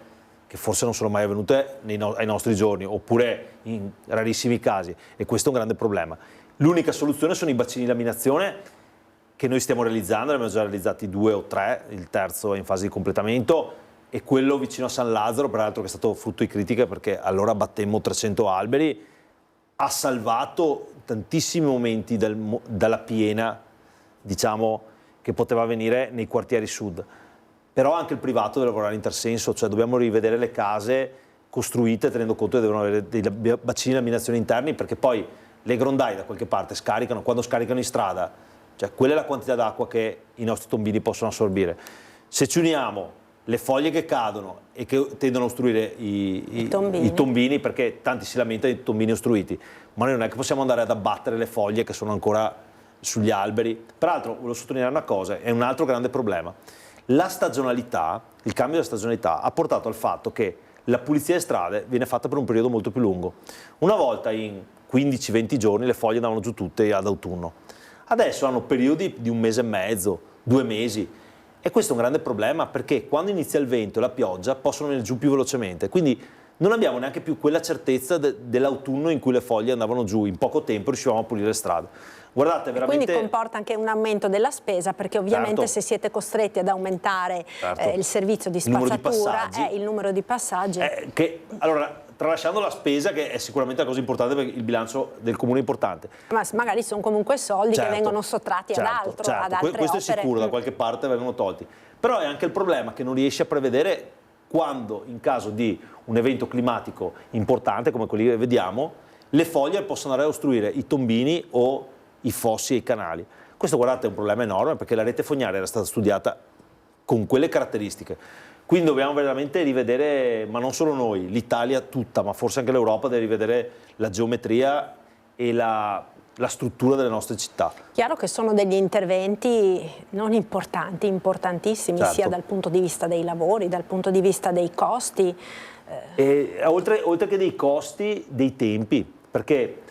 Speaker 12: che forse non sono mai avvenute ai nostri giorni, oppure in rarissimi casi, e questo è un grande problema. L'unica soluzione sono i bacini di laminazione che noi stiamo realizzando, ne abbiamo già realizzati 2 o 3, il terzo è in fase di completamento, e quello vicino a San Lazzaro, peraltro, che è stato frutto di critiche perché allora battemmo 300 alberi, ha salvato tantissimi momenti dalla piena, diciamo, che poteva venire nei quartieri sud. Però anche il privato deve lavorare in intersenso, cioè dobbiamo rivedere le case costruite tenendo conto che devono avere dei bacini di laminazione interni, perché poi le grondaie da qualche parte scaricano, quando scaricano in strada, cioè quella è la quantità d'acqua che i nostri tombini possono assorbire. Se ci uniamo le foglie che cadono e che tendono a ostruire i tombini, perché tanti si lamentano di tombini ostruiti, ma noi non è che possiamo andare ad abbattere le foglie che sono ancora sugli alberi. Peraltro, volevo sottolineare una cosa, è un altro grande problema. La stagionalità, il cambio della stagionalità ha portato al fatto che la pulizia delle strade viene fatta per un periodo molto più lungo. Una volta in 15-20 giorni le foglie andavano giù tutte ad autunno. Adesso hanno periodi di 1 mese e mezzo, 2 mesi, e questo è un grande problema, perché quando inizia il vento e la pioggia possono venire giù più velocemente, quindi non abbiamo neanche più quella certezza dell'autunno in cui le foglie andavano giù, in poco tempo riuscivamo a pulire le strade. Guardate, veramente...
Speaker 1: Quindi comporta anche un aumento della spesa, perché ovviamente
Speaker 12: certo,
Speaker 1: se siete costretti ad aumentare il servizio di spazzatura, il numero di passaggi.
Speaker 12: Allora, tralasciando la spesa, che è sicuramente la cosa importante perché il bilancio del comune è importante.
Speaker 1: Ma magari sono comunque soldi che vengono sottratti ad altro, ad altre
Speaker 12: questo
Speaker 1: opere.
Speaker 12: È sicuro, da qualche parte vengono tolti. Però è anche il problema che non riesci a prevedere quando, in caso di un evento climatico importante, come quelli che vediamo, le foglie possono andare a ostruire i tombini o i fossi e i canali. Questo, guardate, è un problema enorme, perché la rete fognaria era stata studiata con quelle caratteristiche. Quindi dobbiamo veramente rivedere, ma non solo noi, l'Italia tutta, ma forse anche l'Europa deve rivedere la geometria e la struttura delle nostre città.
Speaker 1: Chiaro che sono degli interventi non importanti, importantissimi,
Speaker 12: certo,
Speaker 1: sia dal punto di vista dei lavori, dal punto di vista dei costi.
Speaker 12: E oltre che dei costi, dei tempi, perché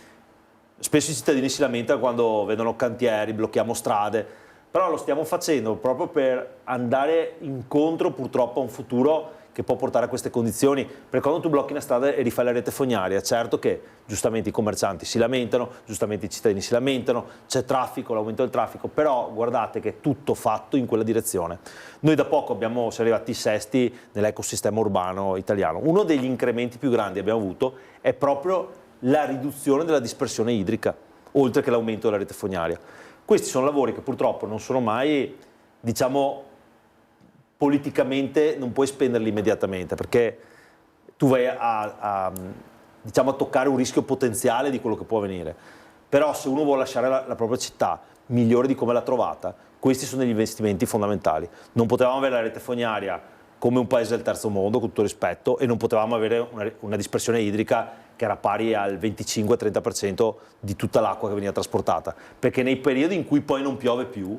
Speaker 12: spesso i cittadini si lamentano quando vedono cantieri, blocchiamo strade, però lo stiamo facendo proprio per andare incontro purtroppo a un futuro che può portare a queste condizioni, perché quando tu blocchi una strada e rifai la rete fognaria, certo che giustamente i commercianti si lamentano, giustamente i cittadini si lamentano, c'è traffico, l'aumento del traffico, però guardate che è tutto fatto in quella direzione. Noi da poco siamo arrivati sesti nell'ecosistema urbano italiano. Uno degli incrementi più grandi che abbiamo avuto è proprio la riduzione della dispersione idrica, oltre che l'aumento della rete fognaria. Questi sono lavori che purtroppo non sono mai, diciamo, politicamente non puoi spenderli immediatamente, perché tu vai a toccare un rischio potenziale di quello che può avvenire. Però se uno vuole lasciare la propria città migliore di come l'ha trovata, questi sono degli investimenti fondamentali. Non potevamo avere la rete fognaria come un paese del terzo mondo, con tutto rispetto, e non potevamo avere una dispersione idrica che era pari al 25-30% di tutta l'acqua che veniva trasportata, perché nei periodi in cui poi non piove più,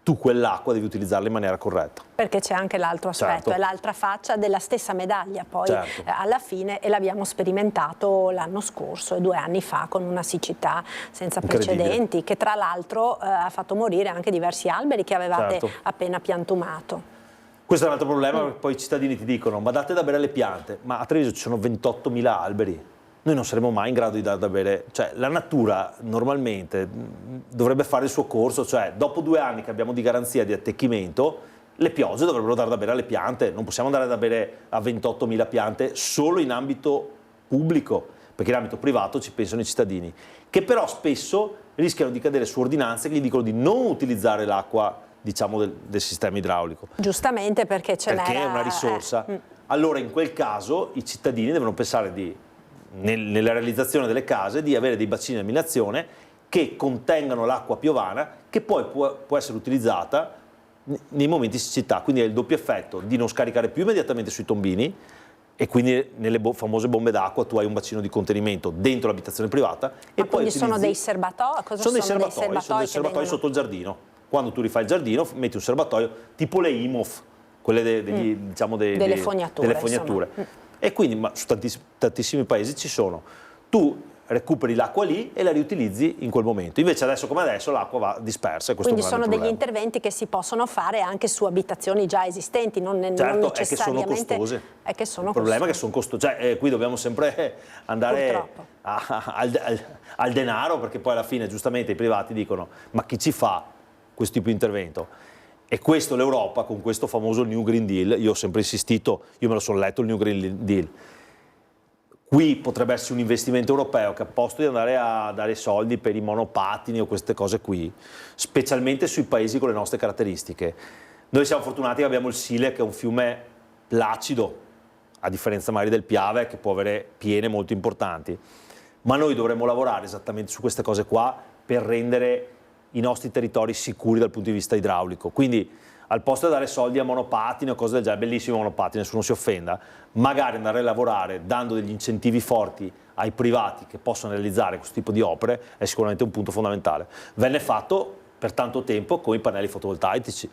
Speaker 12: tu quell'acqua devi utilizzarla in maniera corretta.
Speaker 1: Perché c'è anche l'altro aspetto,
Speaker 12: certo,
Speaker 1: è l'altra faccia della stessa medaglia poi,
Speaker 12: certo,
Speaker 1: alla fine, e l'abbiamo sperimentato l'anno scorso e 2 anni fa con una siccità senza precedenti, che tra l'altro ha fatto morire anche diversi alberi che avevate
Speaker 12: certo,
Speaker 1: appena piantumato.
Speaker 12: Questo è un altro problema, perché poi i cittadini ti dicono: ma date da bere alle piante, ma a Treviso ci sono 28.000 alberi, noi non saremo mai in grado di dare da bere, cioè la natura normalmente dovrebbe fare il suo corso, cioè dopo 2 anni che abbiamo di garanzia di attecchimento, le piogge dovrebbero dare da bere alle piante, non possiamo dare da bere a 28.000 piante solo in ambito pubblico, perché in ambito privato ci pensano i cittadini, che però spesso rischiano di cadere su ordinanze che gli dicono di non utilizzare l'acqua, diciamo, del sistema idraulico.
Speaker 1: Giustamente, perché
Speaker 12: Perché è una risorsa. Allora in quel caso i cittadini devono pensare nella realizzazione delle case di avere dei bacini di laminazione che contengano l'acqua piovana, che poi può essere utilizzata nei momenti di siccità, quindi hai il doppio effetto di non scaricare più immediatamente sui tombini, e quindi nelle famose bombe d'acqua tu hai un bacino di contenimento dentro l'abitazione privata.
Speaker 1: Ma quindi sono dei serbatoi?
Speaker 12: Sono dei serbatoi sotto il giardino. Quando tu rifai il giardino metti un serbatoio tipo le IMOF, quelle delle fognature. E quindi su tantissimi paesi ci sono. Tu recuperi l'acqua lì e la riutilizzi in quel momento. Invece adesso come adesso l'acqua va dispersa.
Speaker 1: Quindi sono degli interventi che si possono fare anche su abitazioni già esistenti, non necessariamente...
Speaker 12: è che sono costose. Il problema è che sono costose. Cioè, qui dobbiamo sempre andare al denaro, perché poi alla fine giustamente i privati dicono ma chi ci fa questo tipo di intervento? E questo l'Europa, con questo famoso New Green Deal, io ho sempre insistito, io me lo sono letto il New Green Deal, qui potrebbe essere un investimento europeo che, a posto di andare a dare soldi per i monopattini o queste cose qui, specialmente sui paesi con le nostre caratteristiche. Noi siamo fortunati che abbiamo il Sile, che è un fiume placido, a differenza magari del Piave, che può avere piene molto importanti. Ma noi dovremmo lavorare esattamente su queste cose qua per rendere i nostri territori sicuri dal punto di vista idraulico. Quindi, al posto di dare soldi a monopattini o cose del genere, bellissimo monopattini, nessuno si offenda, magari andare a lavorare dando degli incentivi forti ai privati che possono realizzare questo tipo di opere è sicuramente un punto fondamentale. Venne fatto per tanto tempo con i pannelli fotovoltaici,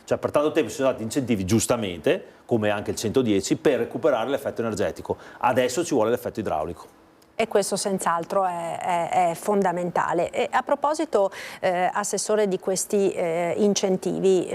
Speaker 12: cioè per tanto tempo si sono dati incentivi, giustamente, come anche il 110, per recuperare l'effetto energetico. Adesso ci vuole l'effetto idraulico.
Speaker 1: E questo senz'altro è fondamentale. E a proposito, Assessore, di questi incentivi,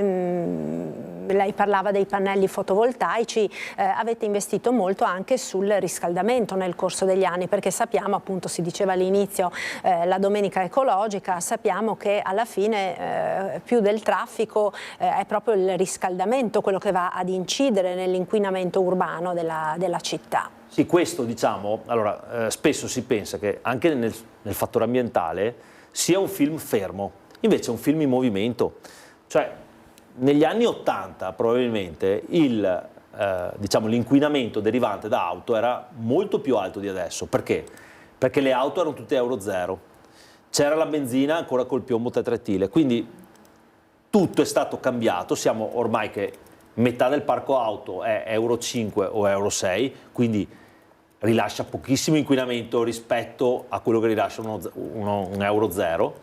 Speaker 1: lei parlava dei pannelli fotovoltaici, avete investito molto anche sul riscaldamento nel corso degli anni, perché sappiamo, appunto, si diceva all'inizio, la domenica ecologica, sappiamo che alla fine più del traffico è proprio il riscaldamento quello che va ad incidere nell'inquinamento urbano della città.
Speaker 12: Sì, questo diciamo, allora spesso si pensa che anche nel fattore ambientale sia un film fermo, invece è un film in movimento. Cioè negli anni 80 probabilmente l'inquinamento derivante da auto era molto più alto di adesso. Perché? Perché le auto erano tutte Euro 0, c'era la benzina ancora col piombo tetretile, quindi tutto è stato cambiato, siamo ormai che metà del parco auto è Euro 5 o Euro 6, quindi rilascia pochissimo inquinamento rispetto a quello che rilascia un Euro 0.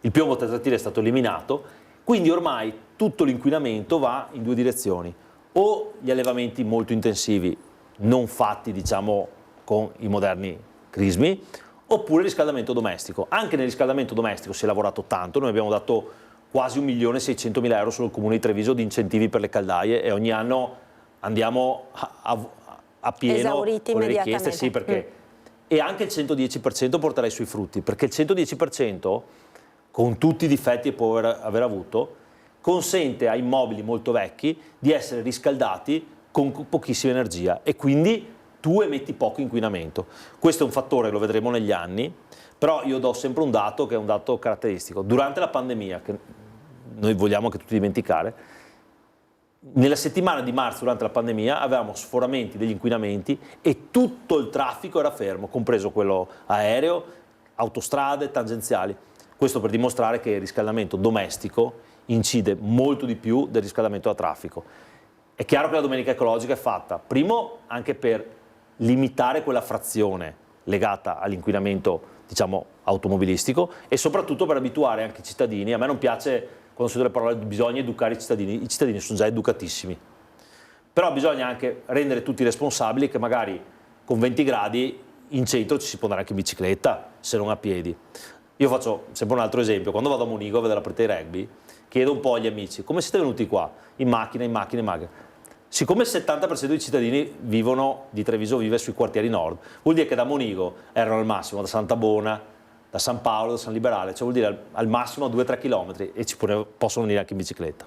Speaker 12: Il piombo tetratile è stato eliminato, quindi ormai tutto l'inquinamento va in due direzioni: o gli allevamenti molto intensivi non fatti, diciamo, con i moderni crismi, oppure il riscaldamento domestico. Anche nel riscaldamento domestico si è lavorato tanto, noi abbiamo dato quasi 1.600.000 euro solo al Comune di Treviso di incentivi per le caldaie, e ogni anno andiamo a pieno
Speaker 1: esauriti
Speaker 12: con le richieste, sì, perché e anche il 110% porterà i suoi frutti, perché il 110%, con tutti i difetti che può aver avuto, consente a immobili molto vecchi di essere riscaldati con pochissima energia, e quindi tu emetti poco inquinamento. Questo è un fattore, lo vedremo negli anni, però io do sempre un dato che è un dato caratteristico. Durante la pandemia, che noi vogliamo che tutti dimenticare, nella settimana di marzo, durante la pandemia, avevamo sforamenti degli inquinamenti e tutto il traffico era fermo, compreso quello aereo, autostrade, tangenziali. Questo per dimostrare che il riscaldamento domestico incide molto di più del riscaldamento da traffico. È chiaro che la domenica ecologica è fatta, primo, anche per limitare quella frazione legata all'inquinamento, diciamo, automobilistico, e soprattutto per abituare anche i cittadini. A me non piace quando sento le parole bisogna educare i cittadini sono già educatissimi, però bisogna anche rendere tutti responsabili che magari con 20 gradi in centro ci si può andare anche in bicicletta, se non a piedi. Io faccio sempre un altro esempio: quando vado a Monigo a vedere la partita di rugby, chiedo un po' agli amici: come siete venuti qua? In macchina. Siccome il 70% dei cittadini di Treviso vive sui quartieri nord, vuol dire che da Monigo erano al massimo da Santa Bona, da San Paolo, da San Liberale, cioè vuol dire al massimo 2-3 chilometri, e possono venire anche in bicicletta,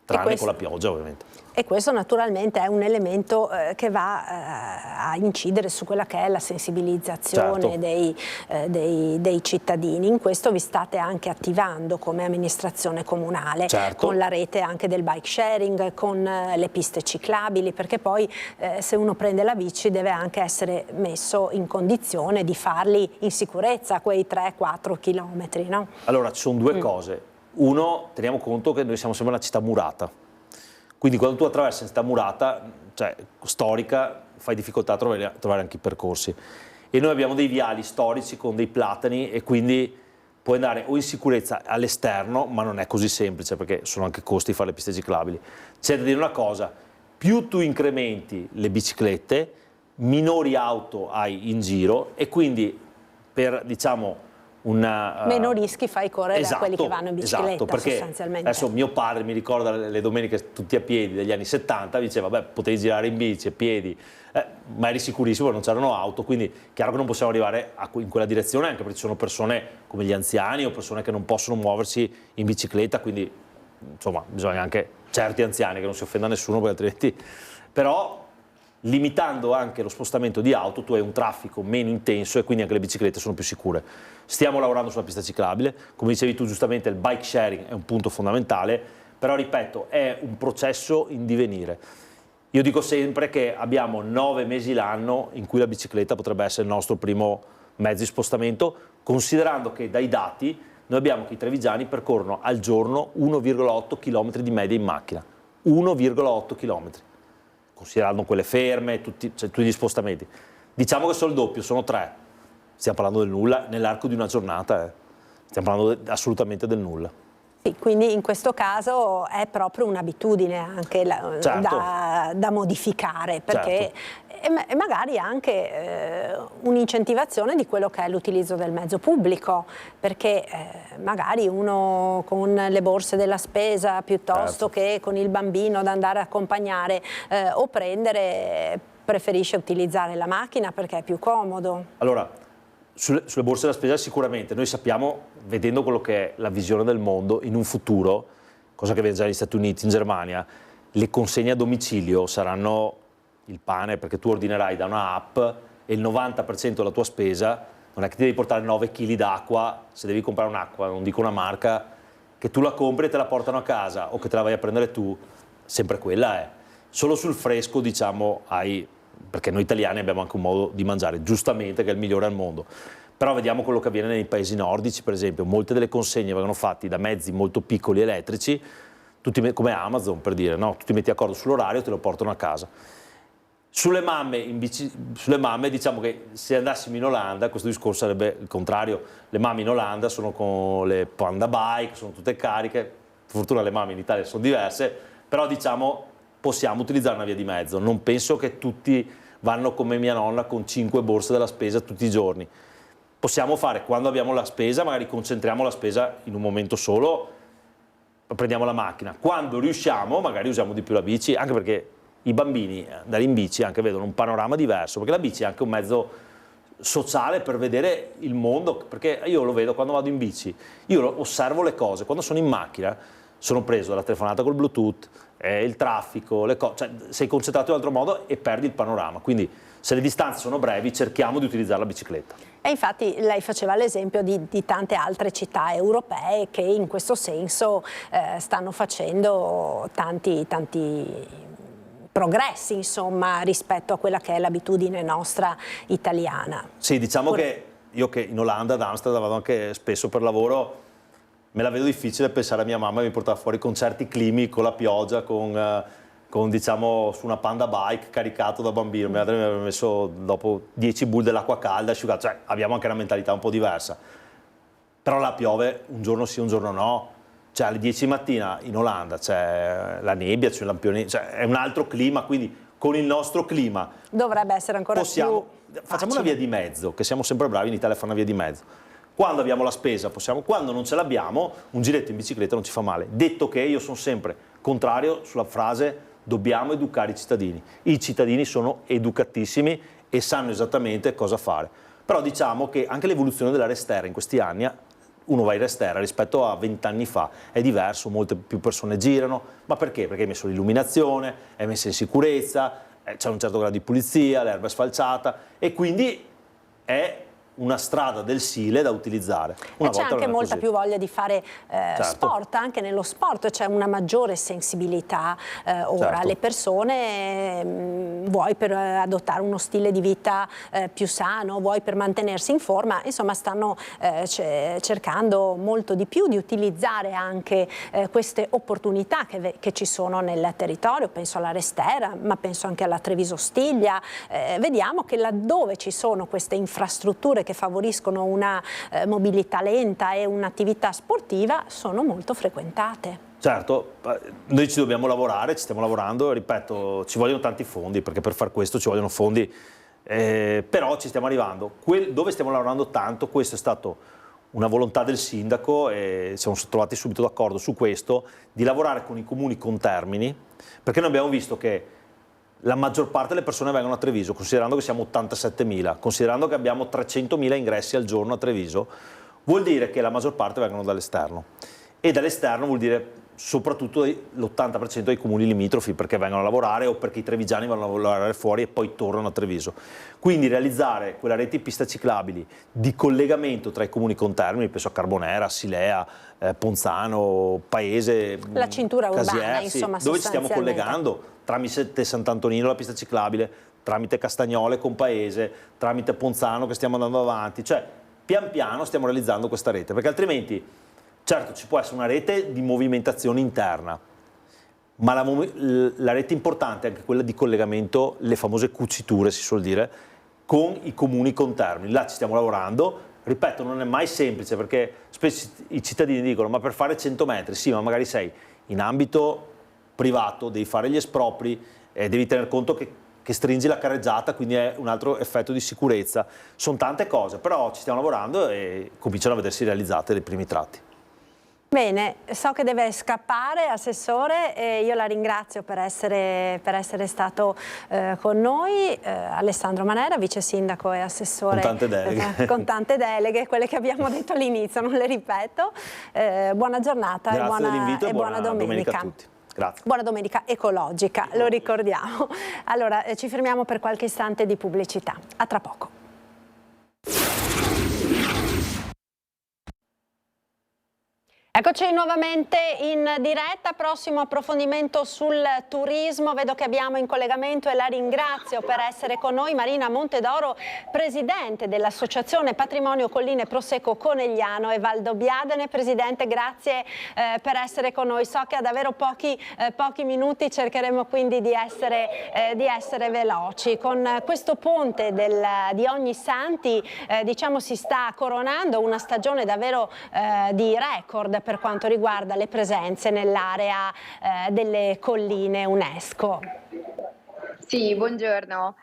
Speaker 12: tranne con la pioggia ovviamente.
Speaker 1: E questo naturalmente è un elemento che va a incidere su quella che è la sensibilizzazione, certo, dei cittadini. In questo vi state anche attivando come amministrazione comunale, certo, con la rete anche del bike sharing, con le piste ciclabili, perché poi se uno prende la bici deve anche essere messo in condizione di farli in sicurezza quei 3-4 chilometri, no?
Speaker 12: Allora ci sono due cose. Uno, teniamo conto che noi siamo sempre una città murata, quindi quando tu attraversi una città murata, cioè storica, fai difficoltà a trovare anche i percorsi. E noi abbiamo dei viali storici con dei platani e quindi puoi andare o in sicurezza all'esterno, ma non è così semplice perché sono anche costi fare le piste ciclabili. C'è da dire una cosa, più tu incrementi le biciclette, minori auto hai in giro e quindi per, diciamo,
Speaker 1: meno rischi fai correre a quelli che vanno in bicicletta,
Speaker 12: esatto, perché
Speaker 1: sostanzialmente.
Speaker 12: Adesso mio padre mi ricorda le domeniche tutti a piedi degli anni 70, mi diceva, beh, potevi girare in bici a piedi, ma eri sicurissimo che non c'erano auto, quindi chiaro che non possiamo arrivare in quella direzione, anche perché ci sono persone come gli anziani o persone che non possono muoversi in bicicletta, quindi insomma bisogna anche certi anziani, che non si offenda nessuno, perché altrimenti... Però limitando anche lo spostamento di auto tu hai un traffico meno intenso e quindi anche le biciclette sono più sicure. Stiamo lavorando sulla pista ciclabile, come dicevi tu giustamente il bike sharing è un punto fondamentale, però ripeto è un processo in divenire. Io dico sempre che abbiamo 9 mesi l'anno in cui la bicicletta potrebbe essere il nostro primo mezzo di spostamento, considerando che dai dati noi abbiamo che i trevigiani percorrono al giorno 1,8 km di media in macchina, 1,8 km. Considerando quelle ferme, tutti gli spostamenti. Diciamo che sono il doppio, sono 3. Stiamo parlando del nulla nell'arco di una giornata, stiamo parlando assolutamente del nulla.
Speaker 1: Sì, quindi in questo caso è proprio un'abitudine anche da modificare, perché e magari anche un'incentivazione di quello che è l'utilizzo del mezzo pubblico, perché magari uno con le borse della spesa piuttosto che con il bambino da andare a accompagnare o prendere, preferisce utilizzare la macchina perché è più comodo.
Speaker 12: Allora, sulle borse della spesa sicuramente, noi sappiamo, vedendo quello che è la visione del mondo, in un futuro, cosa che vede già negli Stati Uniti, in Germania, le consegne a domicilio saranno il pane, perché tu ordinerai da una app e il 90% della tua spesa non è che ti devi portare 9 kg d'acqua, se devi comprare un'acqua, non dico una marca, che tu la compri e te la portano a casa o che te la vai a prendere tu, sempre quella è. Solo sul fresco, diciamo, perché noi italiani abbiamo anche un modo di mangiare, giustamente, che è il migliore al mondo. Però vediamo quello che avviene nei paesi nordici, per esempio, molte delle consegne vengono fatte da mezzi molto piccoli elettrici, come Amazon, per dire, no? Tu ti metti d'accordo sull'orario e te lo portano a casa. Sulle mamme, diciamo che se andassimo in Olanda, questo discorso sarebbe il contrario. Le mamme in Olanda sono con le panda bike, sono tutte cariche, per fortuna le mamme in Italia sono diverse, però diciamo possiamo utilizzare una via di mezzo. Non penso che tutti vanno come mia nonna con 5 borse della spesa tutti i giorni. Possiamo fare, quando abbiamo la spesa, magari concentriamo la spesa in un momento solo, prendiamo la macchina. Quando riusciamo, magari usiamo di più la bici, anche perché i bambini andare in bici anche vedono un panorama diverso, perché la bici è anche un mezzo sociale per vedere il mondo, perché io lo vedo quando vado in bici, io osservo le cose, quando sono in macchina sono preso dalla telefonata col Bluetooth, il traffico, le cose, cioè sei concentrato in un altro modo e perdi il panorama, quindi se le distanze sono brevi cerchiamo di utilizzare la bicicletta.
Speaker 1: E infatti lei faceva l'esempio di tante altre città europee che in questo senso stanno facendo tanti progressi, insomma, rispetto a quella che è l'abitudine nostra italiana.
Speaker 12: Sì, diciamo che io che in Olanda, ad Amsterdam, vado anche spesso per lavoro, me la vedo difficile pensare a mia mamma che mi portava fuori con certi climi, con la pioggia, con diciamo su una panda bike caricato da bambino. Mia madre mi aveva messo dopo 10 bull dell'acqua calda asciugata, cioè abbiamo anche una mentalità un po' diversa. Però là piove un giorno sì, un giorno no. Cioè alle 10 di mattina in Olanda c'è la nebbia, c'è i lampioni, cioè è un altro clima, quindi con il nostro clima
Speaker 1: dovrebbe essere ancora più
Speaker 12: facciamo
Speaker 1: facile.
Speaker 12: Una via di mezzo, che siamo sempre bravi in Italia a fare una via di mezzo. Quando abbiamo la spesa possiamo, quando non ce l'abbiamo un giretto in bicicletta non ci fa male. Detto che io sono sempre contrario sulla frase dobbiamo educare i cittadini. I cittadini sono educatissimi e sanno esattamente cosa fare. Però diciamo che anche l'evoluzione della Restera in questi anni, uno va in Restera rispetto a 20 anni fa, è diverso, molte più persone girano, ma perché? Perché hai messo l'illuminazione, è messa in sicurezza, c'è un certo grado di pulizia, l'erba è sfalciata e quindi è una strada del Sile da utilizzare.
Speaker 1: E c'è anche molta più voglia di fare sport, anche nello sport c'è una maggiore sensibilità ora. Le persone, vuoi per adottare uno stile di vita più sano, vuoi per mantenersi in forma, insomma stanno cercando molto di più di utilizzare anche queste opportunità che ci sono nel territorio, penso alla Restera, ma penso anche alla Treviso Stiglia. Vediamo che laddove ci sono queste infrastrutture che favoriscono una mobilità lenta e un'attività sportiva sono molto frequentate.
Speaker 12: Certo, noi ci dobbiamo lavorare, ci stiamo lavorando, ripeto, ci vogliono tanti fondi, perché per far questo ci vogliono fondi, però ci stiamo arrivando. Dove stiamo lavorando tanto, questo è stato una volontà del sindaco e siamo trovati subito d'accordo su questo, di lavorare con i comuni contermini, perché noi abbiamo visto che la maggior parte delle persone vengono a Treviso, considerando che siamo 87.000, considerando che abbiamo 300.000 ingressi al giorno a Treviso, vuol dire che la maggior parte vengono dall'esterno. E dall'esterno vuol dire soprattutto l'80% dei comuni limitrofi, perché vengono a lavorare o perché i trevigiani vanno a lavorare fuori e poi tornano a Treviso. Quindi realizzare quella rete di piste ciclabili di collegamento tra i comuni contermini, penso a Carbonera, Silea, Ponzano, Paese,
Speaker 1: la cintura urbana,
Speaker 12: Casier,
Speaker 1: insomma,
Speaker 12: dove ci stiamo collegando, tramite Sant'Antonino la pista ciclabile, tramite Castagnole con Paese, tramite Ponzano che stiamo andando avanti, cioè pian piano stiamo realizzando questa rete, perché altrimenti certo ci può essere una rete di movimentazione interna, ma la rete importante è anche quella di collegamento, le famose cuciture si suol dire, con i comuni contermini. Là ci stiamo lavorando, ripeto, non è mai semplice, perché spesso i cittadini dicono ma per fare 100 metri, sì, ma magari sei in ambito privato, devi fare gli espropri, devi tener conto che stringi la carreggiata, quindi è un altro effetto di sicurezza. Sono tante cose, però ci stiamo lavorando e cominciano a vedersi realizzate dei primi tratti.
Speaker 1: Bene, so che deve scappare, Assessore, e io la ringrazio per essere stato con noi. Alessandro Manera, Vice Sindaco e Assessore.
Speaker 12: Con tante deleghe.
Speaker 1: Con tante deleghe, quelle che abbiamo detto all'inizio, non le ripeto. Buona giornata e buona domenica
Speaker 12: a tutti. Grazie.
Speaker 1: Buona domenica ecologica, lo ricordiamo. Allora, ci fermiamo per qualche istante di pubblicità. A tra poco. Eccoci nuovamente in diretta, prossimo approfondimento sul turismo. Vedo che abbiamo in collegamento, e la ringrazio per essere con noi, Marina Montedoro, Presidente dell'Associazione Patrimonio Colline Prosecco Conegliano e Valdobbiadene. Presidente, grazie per essere con noi. So che ha davvero pochi minuti, cercheremo quindi di essere veloci. Con questo ponte di Ognissanti diciamo si sta coronando una stagione davvero di record per quanto riguarda le presenze nell'area delle colline UNESCO.
Speaker 13: Sì, buongiorno.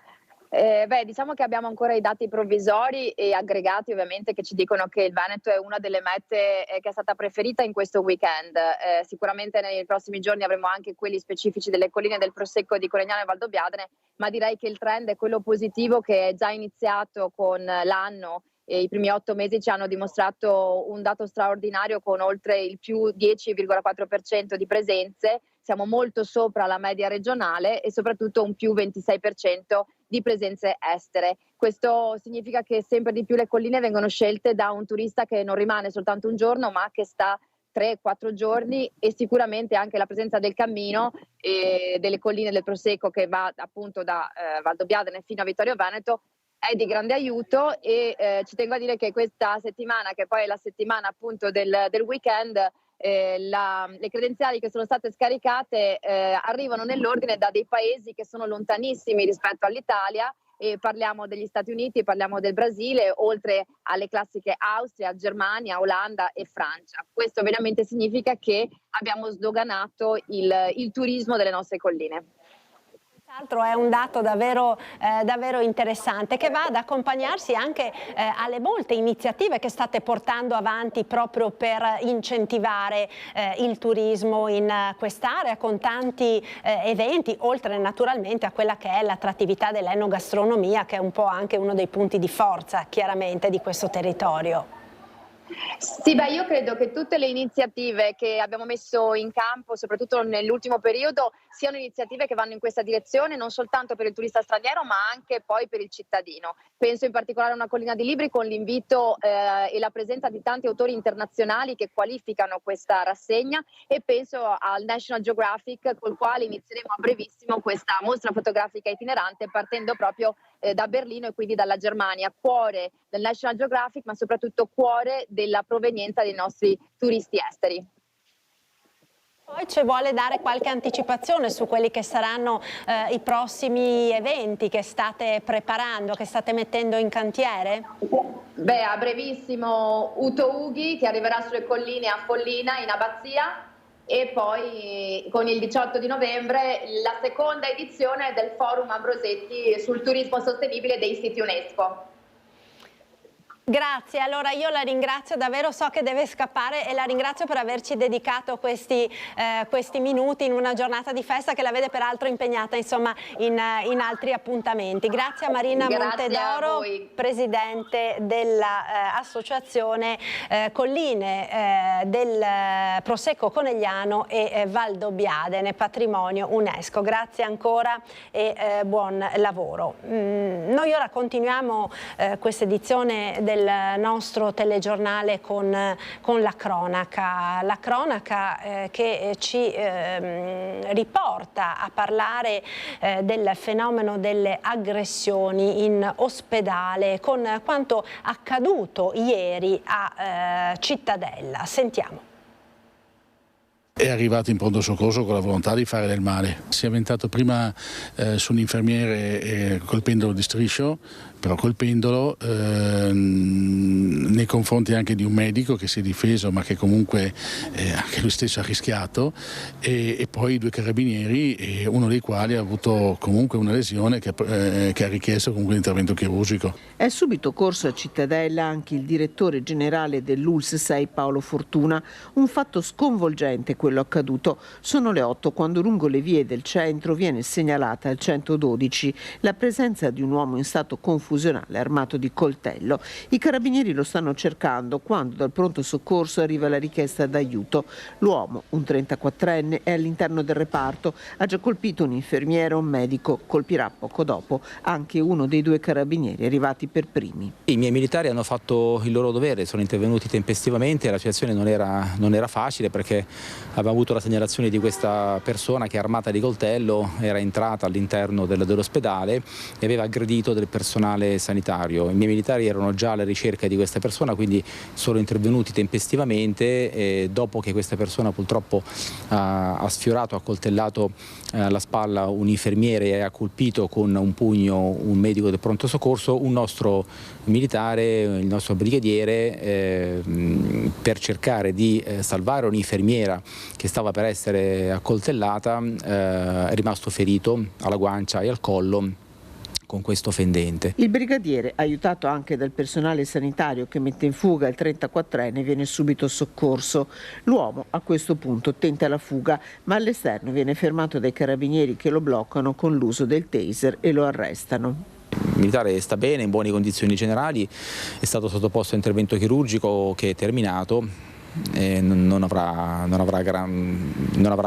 Speaker 13: Diciamo che abbiamo ancora i dati provvisori e aggregati ovviamente che ci dicono che il Veneto è una delle mete che è stata preferita in questo weekend. Sicuramente nei prossimi giorni avremo anche quelli specifici delle colline del Prosecco di Conegliano e Valdobbiadene, ma direi che il trend è quello positivo che è già iniziato con l'anno. E i primi 8 mesi ci hanno dimostrato un dato straordinario con oltre il più 10,4% di presenze, siamo molto sopra la media regionale e soprattutto un più 26% di presenze estere. Questo significa che sempre di più le colline vengono scelte da un turista che non rimane soltanto un giorno ma che sta 3-4 giorni, e sicuramente anche la presenza del cammino e delle colline del Prosecco che va appunto da Valdobbiadene fino a Vittorio Veneto è di grande aiuto. E ci tengo a dire che questa settimana, che poi è la settimana appunto del weekend, le credenziali che sono state scaricate arrivano nell'ordine da dei paesi che sono lontanissimi rispetto all'Italia, e parliamo degli Stati Uniti, parliamo del Brasile, oltre alle classiche Austria, Germania, Olanda e Francia. Questo veramente significa che abbiamo sdoganato il turismo delle nostre colline.
Speaker 1: Altro è un dato davvero interessante, che va ad accompagnarsi anche alle molte iniziative che state portando avanti proprio per incentivare il turismo in quest'area, con tanti eventi, oltre naturalmente a quella che è l'attrattività dell'enogastronomia, che è un po' anche uno dei punti di forza chiaramente di questo territorio.
Speaker 13: Sì, beh, io credo che tutte le iniziative che abbiamo messo in campo, soprattutto nell'ultimo periodo, siano iniziative che vanno in questa direzione, non soltanto per il turista straniero, ma anche poi per il cittadino. Penso in particolare a una collina di libri con l'invito e la presenza di tanti autori internazionali che qualificano questa rassegna, e penso al National Geographic, col quale inizieremo a brevissimo questa mostra fotografica itinerante, partendo proprio da Berlino e quindi dalla Germania, cuore del National Geographic, ma soprattutto cuore della provenienza dei nostri turisti esteri.
Speaker 1: Poi ci vuole dare qualche anticipazione su quelli che saranno i prossimi eventi che state preparando, che state mettendo in cantiere?
Speaker 13: Beh, a brevissimo Uto Ughi, che arriverà sulle colline a Follina in Abbazia, e poi con il 18 di novembre la seconda edizione del Forum Ambrosetti sul turismo sostenibile dei siti UNESCO.
Speaker 1: Grazie, allora io la ringrazio davvero, so che deve scappare, e la ringrazio per averci dedicato questi minuti in una giornata di festa che la vede peraltro impegnata, insomma, in altri appuntamenti. Grazie a Marina Montedoro, presidente dell'associazione Colline del Prosecco Conegliano e Valdobbiadene, patrimonio UNESCO. Grazie ancora e buon lavoro. Noi ora continuiamo questa edizione del nostro telegiornale con la cronaca che ci riporta a parlare del fenomeno delle aggressioni in ospedale, con quanto accaduto ieri a Cittadella. Sentiamo.
Speaker 14: È arrivato in pronto soccorso con la volontà di fare del male. Si è avventato prima su un infermiere colpendolo di striscio, però colpendolo nei confronti anche di un medico che si è difeso, ma che comunque anche lui stesso ha rischiato, e poi 2 carabinieri, uno dei quali ha avuto comunque una lesione che ha richiesto comunque l'intervento chirurgico.
Speaker 3: È subito corso a Cittadella anche il direttore generale dell'ULSS 6 Paolo Fortuna. Un fatto sconvolgente quello accaduto. Sono le 8 quando lungo le vie del centro viene segnalata al 112 la presenza di un uomo in stato confusionale armato di coltello. I carabinieri lo stanno cercando quando dal pronto soccorso arriva la richiesta d'aiuto. L'uomo, un 34enne, è all'interno del reparto, ha già colpito un infermiere e un medico, colpirà poco dopo anche uno dei 2 carabinieri arrivati per primi.
Speaker 15: I miei militari hanno fatto il loro dovere, sono intervenuti tempestivamente, la situazione non era facile perché aveva avuto la segnalazione di questa persona che armata di coltello era entrata all'interno dell'ospedale e aveva aggredito del personale sanitario. I miei militari erano già alla ricerca di questa persona, quindi sono intervenuti tempestivamente e dopo che questa persona purtroppo ha sfiorato, ha coltellato alla spalla un infermiere e ha colpito con un pugno un medico del pronto soccorso, un nostro militare, il nostro brigadiere, per cercare di salvare un'infermiera che stava per essere accoltellata, è rimasto ferito alla guancia e al collo con questo fendente.
Speaker 3: Il brigadiere, aiutato anche dal personale sanitario che mette in fuga il 34enne, viene subito soccorso. L'uomo a questo punto tenta la fuga, ma all'esterno viene fermato dai carabinieri che lo bloccano con l'uso del taser e lo arrestano.
Speaker 15: Il militare sta bene, in buone condizioni generali, è stato sottoposto a intervento chirurgico che è terminato e non avrà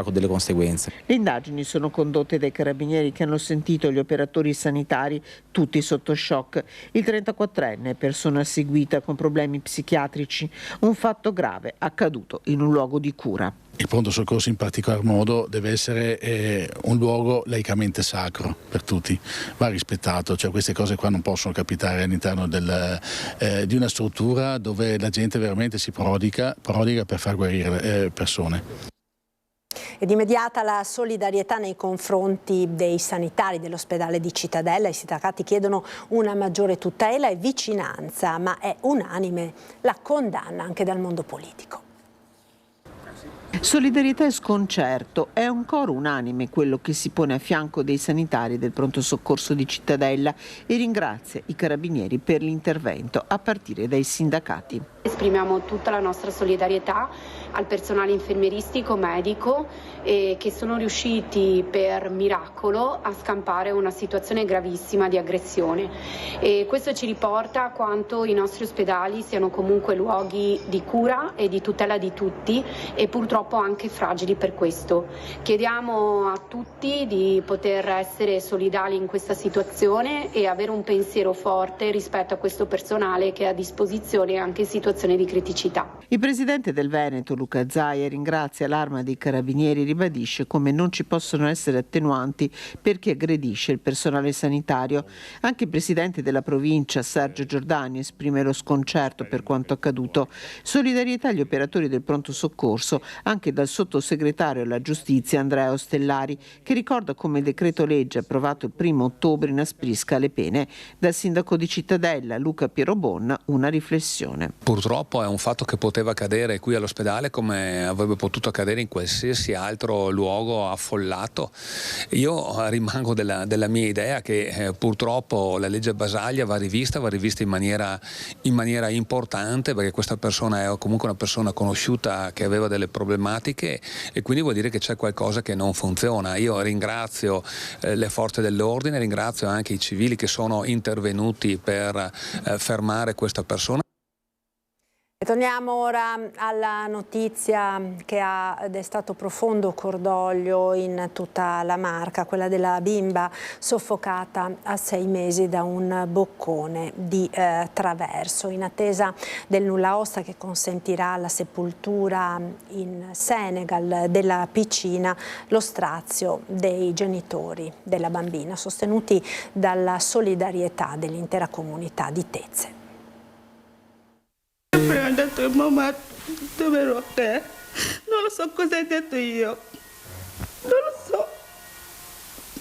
Speaker 15: delle conseguenze.
Speaker 3: Le indagini sono condotte dai carabinieri che hanno sentito gli operatori sanitari tutti sotto shock. Il 34enne è persona seguita con problemi psichiatrici, un fatto grave accaduto in un luogo di cura.
Speaker 14: Il pronto soccorso in particolar modo deve essere un luogo laicamente sacro per tutti, va rispettato, cioè queste cose qua non possono capitare all'interno di una struttura dove la gente veramente si prodiga per far guarire persone.
Speaker 1: Ed immediata la solidarietà nei confronti dei sanitari dell'ospedale di Cittadella. I sindacati chiedono una maggiore tutela e vicinanza, ma è unanime la condanna anche dal mondo politico.
Speaker 3: Solidarietà e sconcerto è un coro unanime quello che si pone a fianco dei sanitari del pronto soccorso di Cittadella e ringrazia i carabinieri per l'intervento, a partire dai sindacati.
Speaker 16: Esprimiamo tutta la nostra solidarietà al personale infermieristico, medico, che sono riusciti per miracolo a scampare una situazione gravissima di aggressione. E questo ci riporta a quanto i nostri ospedali siano comunque luoghi di cura e di tutela di tutti e purtroppo anche fragili per questo. Chiediamo a tutti di poter essere solidali in questa situazione e avere un pensiero forte rispetto a questo personale che è a disposizione anche in situazioni di criticità.
Speaker 3: Il presidente del Veneto, Luca Zaia, ringrazia l'Arma dei Carabinieri e ribadisce come non ci possono essere attenuanti per chi aggredisce il personale sanitario. Anche il presidente della provincia, Sergio Giordani, esprime lo sconcerto per quanto accaduto. Solidarietà agli operatori del pronto soccorso anche dal sottosegretario alla giustizia Andrea Ostellari, che ricorda come il decreto legge approvato il 1° ottobre inasprisca le pene. Dal sindaco di Cittadella, Luca Pierobonna, una riflessione.
Speaker 17: Purtroppo è un fatto che poteva accadere qui all'ospedale come avrebbe potuto accadere in qualsiasi altro luogo affollato. Io rimango della mia idea che purtroppo la legge Basaglia va rivista in maniera importante, perché questa persona è comunque una persona conosciuta che aveva delle problematiche e quindi vuol dire che c'è qualcosa che non funziona. Io ringrazio le forze dell'ordine, ringrazio anche i civili che sono intervenuti per fermare questa persona.
Speaker 1: E torniamo ora alla notizia che ha destato profondo cordoglio in tutta la Marca, quella della bimba soffocata a 6 mesi da un boccone di traverso, in attesa del nulla osta che consentirà la sepoltura in Senegal della piccina. Lo strazio dei genitori della bambina, sostenuti dalla solidarietà dell'intera comunità di Tezze.
Speaker 18: Ha detto mamma dove ero te? Non lo so cosa hai detto io, non lo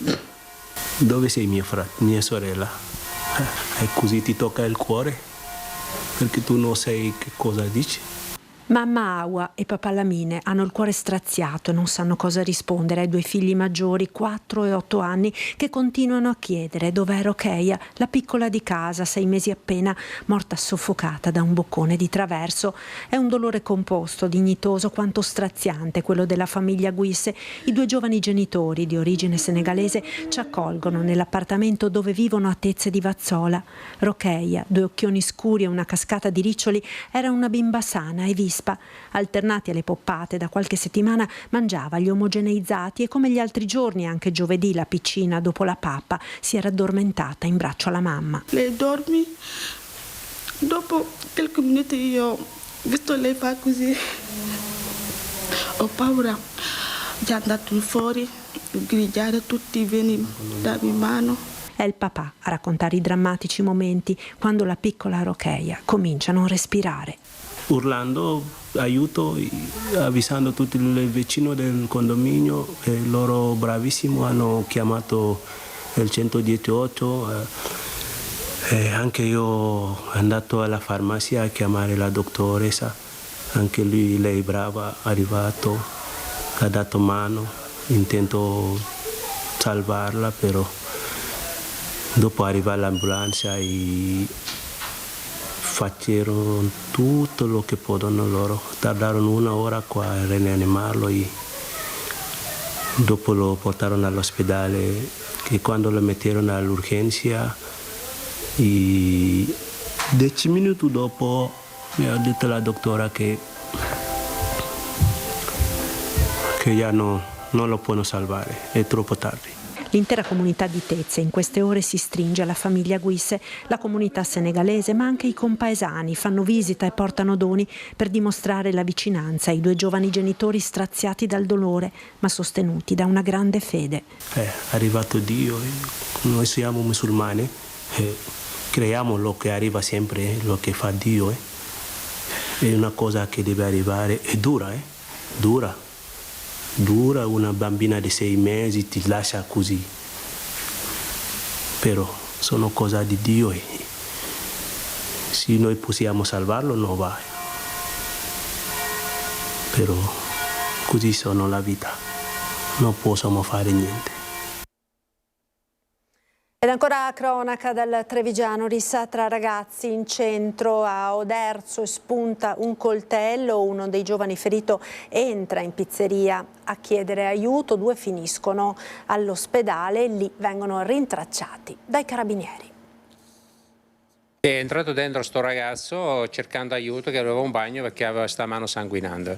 Speaker 18: so.
Speaker 19: Dove sei mia sorella? E così ti tocca il cuore perché tu non sai che cosa dici.
Speaker 1: Mamma Awa e papà Lamine hanno il cuore straziato e non sanno cosa rispondere ai 2 figli maggiori, 4 e 8 anni, che continuano a chiedere dov'è Rokeia, la piccola di casa, 6 mesi appena, morta soffocata da un boccone di traverso. È un dolore composto, dignitoso quanto straziante quello della famiglia Guisse. I 2 giovani genitori di origine senegalese ci accolgono nell'appartamento dove vivono a Tezze di Vazzola. Rokeia, 2 occhioni scuri e una cascata di riccioli, era una bimba sana e vispa. Alternati alle poppate, da qualche settimana mangiava gli omogeneizzati e come gli altri giorni, anche giovedì, la piccina dopo la pappa si era addormentata in braccio alla mamma.
Speaker 18: Lei dormi, dopo qualche minuti io, visto lei fa così, ho paura di andare fuori, grigliare tutti, vieni dammi mano.
Speaker 1: È il papà a raccontare i drammatici momenti quando la piccola Rokeia comincia a non respirare.
Speaker 19: Urlando aiuto, avvisando tutti i vicini del condominio, e loro bravissimo hanno chiamato il 118 e anche io sono andato alla farmacia a chiamare la dottoressa, anche lei brava, è arrivato, ha dato mano, intento salvarla, però dopo arriva l'ambulanza e facevano tutto lo che potevano loro, tardarono 1 ora qua a rianimarlo e dopo lo portarono all'ospedale, che quando lo metterono all'urgenza e 10 minuti dopo mi ha detto la dottora che già non lo possono salvare, è troppo tardi.
Speaker 1: L'intera comunità di Tezze in queste ore si stringe alla famiglia Guisse, la comunità senegalese, ma anche i compaesani fanno visita e portano doni per dimostrare la vicinanza ai 2 giovani genitori straziati dal dolore, ma sostenuti da una grande fede.
Speaker 19: È arrivato Dio, noi siamo musulmani, creiamo lo che arriva sempre, lo che fa Dio. È una cosa che deve arrivare, è dura, dura, una bambina di 6 mesi ti lascia così, però sono cose di Dio e se noi possiamo salvarlo non va, però così sono la vita, non possiamo fare niente.
Speaker 1: Ed ancora cronaca dal Trevigiano, rissa tra ragazzi in centro a Oderzo e spunta un coltello, uno dei giovani ferito entra in pizzeria a chiedere aiuto, 2 finiscono all'ospedale e lì vengono rintracciati dai carabinieri.
Speaker 20: È entrato dentro sto ragazzo cercando aiuto, che aveva un bagno perché aveva sta mano sanguinando,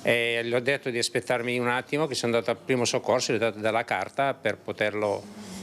Speaker 20: e gli ho detto di aspettarmi un attimo, che sono andato al primo soccorso, gli ho dato della carta per poterlo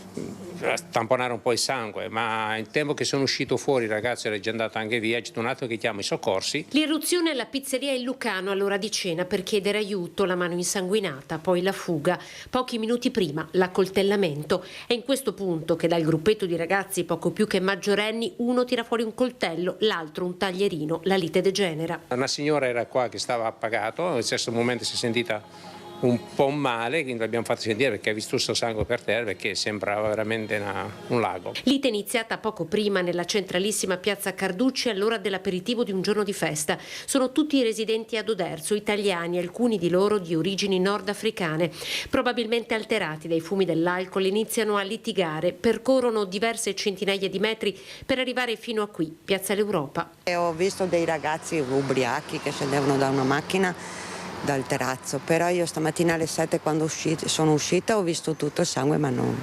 Speaker 20: tamponare un po' il sangue, ma il tempo che sono uscito fuori il ragazzo era già andato anche via, c'è un attimo che chiamo i soccorsi.
Speaker 9: L'irruzione alla pizzeria Il Lucano all'ora di cena per chiedere aiuto, la mano insanguinata, poi la fuga, pochi minuti prima l'accoltellamento. È in questo punto che dal gruppetto di ragazzi poco più che maggiorenni uno tira fuori un coltello, l'altro un taglierino, la lite degenera.
Speaker 20: Una signora era qua che stava appagato, allo stesso momento si è sentita un po' male, quindi l'abbiamo fatto sentire perché ha visto questo sangue per terra, perché sembrava veramente un lago.
Speaker 9: Lite iniziata poco prima nella centralissima piazza Carducci all'ora dell'aperitivo di un giorno di festa. Sono tutti residenti ad Oderzo, italiani, alcuni di loro di origini nordafricane. Probabilmente alterati dai fumi dell'alcol iniziano a litigare, percorrono diverse centinaia di metri per arrivare fino a qui, Piazza l'Europa.
Speaker 21: Ho visto dei ragazzi ubriachi che scendevano da una macchina dal terrazzo, però io stamattina alle 7 quando sono uscita ho visto tutto il sangue, ma non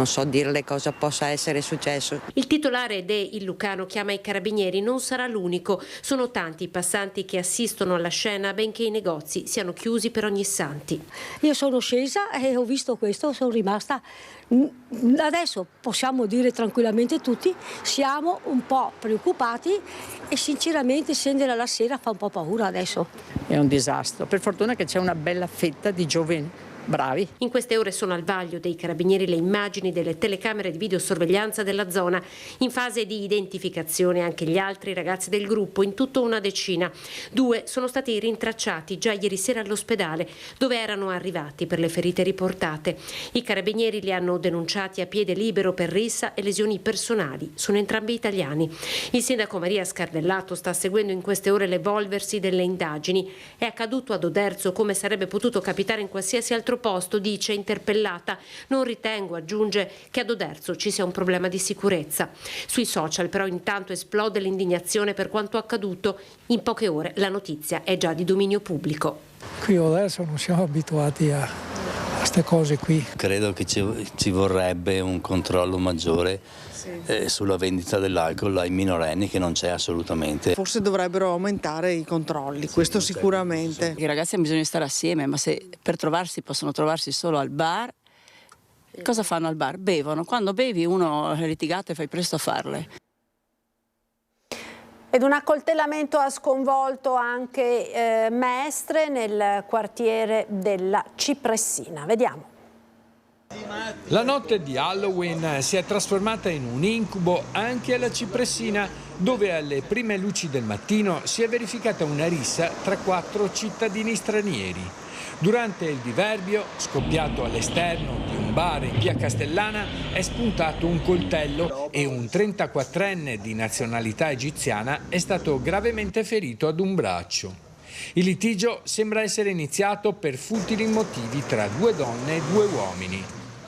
Speaker 21: so dirle cosa possa essere successo.
Speaker 9: Il titolare Il Lucano chiama i carabinieri, non sarà l'unico, sono tanti i passanti che assistono alla scena benché i negozi siano chiusi per ogni santi.
Speaker 22: Io sono scesa e ho visto questo, sono rimasta. Adesso possiamo dire tranquillamente tutti, siamo un po' preoccupati e sinceramente scendere alla sera fa un po' paura adesso.
Speaker 23: È un disastro, per fortuna che c'è una bella fetta di giovani bravi.
Speaker 9: In queste ore sono al vaglio dei carabinieri le immagini delle telecamere di videosorveglianza della zona. In fase di identificazione anche gli altri ragazzi del gruppo, in tutto una decina. 2 sono stati rintracciati già ieri sera all'ospedale, dove erano arrivati per le ferite riportate. I carabinieri li hanno denunciati a piede libero per rissa e lesioni personali. Sono entrambi italiani. Il sindaco Maria Scardellato sta seguendo in queste ore l'evolversi delle indagini. È accaduto ad Oderzo come sarebbe potuto capitare in qualsiasi altro posto, dice interpellata. Non ritengo, aggiunge, che ad Oderzo ci sia un problema di sicurezza. Sui social però intanto esplode l'indignazione per quanto accaduto. In poche ore la notizia è già di dominio pubblico.
Speaker 24: Qui a Oderzo non siamo abituati a queste cose qui.
Speaker 25: Credo che ci vorrebbe un controllo maggiore sulla vendita dell'alcol ai minorenni, che non c'è assolutamente.
Speaker 26: Forse dovrebbero aumentare i controlli, questo sicuramente.
Speaker 27: I ragazzi hanno bisogno di stare assieme, ma se per trovarsi possono trovarsi solo al bar, cosa fanno al bar? Bevono. Quando bevi uno è litigato e fai presto a farle.
Speaker 1: Ed un accoltellamento ha sconvolto anche Mestre nel quartiere della Cipressina. Vediamo.
Speaker 28: La notte di Halloween si è trasformata in un incubo anche alla Cipressina, dove alle prime luci del mattino si è verificata una rissa tra 4 cittadini stranieri. Durante il diverbio, scoppiato all'esterno di un bar in via Castellana, è spuntato un coltello e un 34enne di nazionalità egiziana è stato gravemente ferito ad un braccio. Il litigio sembra essere iniziato per futili motivi tra 2 donne e 2 uomini.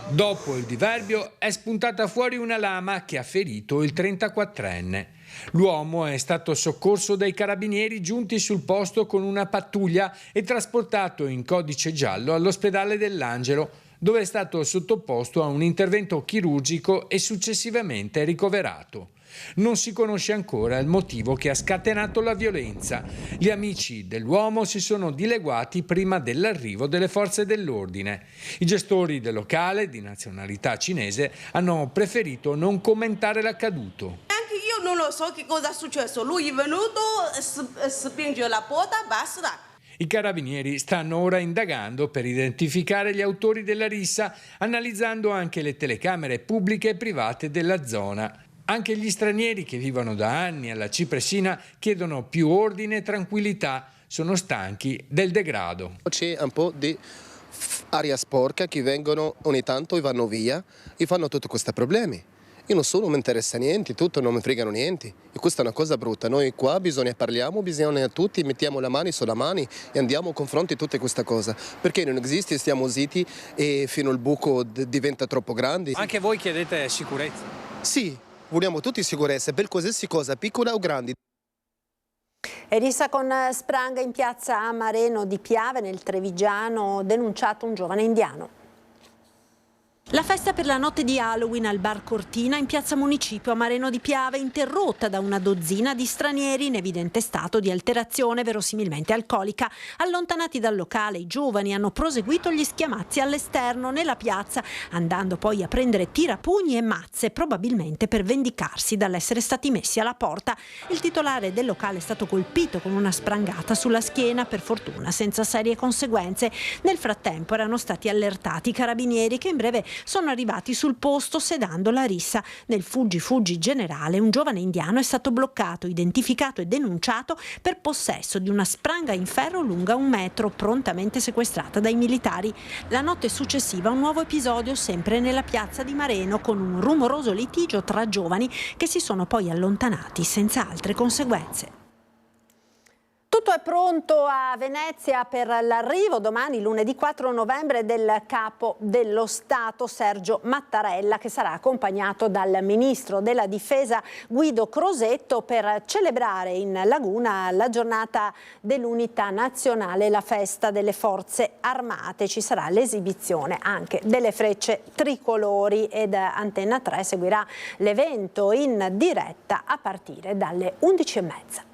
Speaker 28: Dopo il diverbio è spuntata fuori una lama che ha ferito il 34enne. L'uomo è stato soccorso dai carabinieri giunti sul posto con una pattuglia e trasportato in codice giallo all'ospedale dell'Angelo, dove è stato sottoposto a un intervento chirurgico e successivamente ricoverato. Non si conosce ancora il motivo che ha scatenato la violenza. Gli amici dell'uomo si sono dileguati prima dell'arrivo delle forze dell'ordine. I gestori del locale, di nazionalità cinese, hanno preferito non commentare l'accaduto.
Speaker 29: Anche io non lo so che cosa è successo. Lui è venuto, spinge la porta, basta.
Speaker 28: I carabinieri stanno ora indagando per identificare gli autori della rissa, analizzando anche le telecamere pubbliche e private della zona. Anche gli stranieri che vivono da anni alla Cipressina chiedono più ordine e tranquillità, sono stanchi del degrado.
Speaker 30: C'è un po' di aria sporca che vengono ogni tanto e vanno via e fanno tutti questi problemi.
Speaker 2: io non sono, non mi interessa niente, tutto, non mi fregano niente. E questa è una cosa brutta. Noi qua parliamo, bisogna tutti, mettiamo le mani sulla mani e andiamo a confronti tutte questa cosa. Perché non esiste, stiamo zitti e fino al buco diventa troppo grande.
Speaker 4: Anche voi chiedete sicurezza?
Speaker 2: Sì, vogliamo tutti sicurezza, per qualsiasi cosa, piccola o grande.
Speaker 1: E rissa con spranga in piazza Mareno di Piave, nel Trevigiano, denunciato un giovane indiano. La festa per la notte di Halloween al bar Cortina in piazza Municipio a Mareno di Piave, interrotta da una dozzina di stranieri in evidente stato di alterazione verosimilmente alcolica. Allontanati dal locale, i giovani hanno proseguito gli schiamazzi all'esterno nella piazza, andando poi a prendere tirapugni e mazze, probabilmente per vendicarsi dall'essere stati messi alla porta. Il titolare del locale è stato colpito con una sprangata sulla schiena, per fortuna senza serie conseguenze. Nel frattempo erano stati allertati i carabinieri, che in breve sono arrivati sul posto sedando la rissa. Nel fuggi generale un giovane indiano è stato bloccato, identificato e denunciato per possesso di una spranga in ferro lunga 1 metro, prontamente sequestrata dai militari. La notte successiva un nuovo episodio sempre nella piazza di Mareno, con un rumoroso litigio tra giovani che si sono poi allontanati senza altre conseguenze. Tutto è pronto a Venezia per l'arrivo domani, lunedì 4 novembre, del Capo dello Stato Sergio Mattarella, che sarà accompagnato dal Ministro della Difesa Guido Crosetto per celebrare in Laguna la giornata dell'Unità Nazionale e la festa delle Forze Armate. Ci sarà l'esibizione anche delle frecce tricolori ed Antenna 3 seguirà l'evento in diretta a partire dalle 11:30.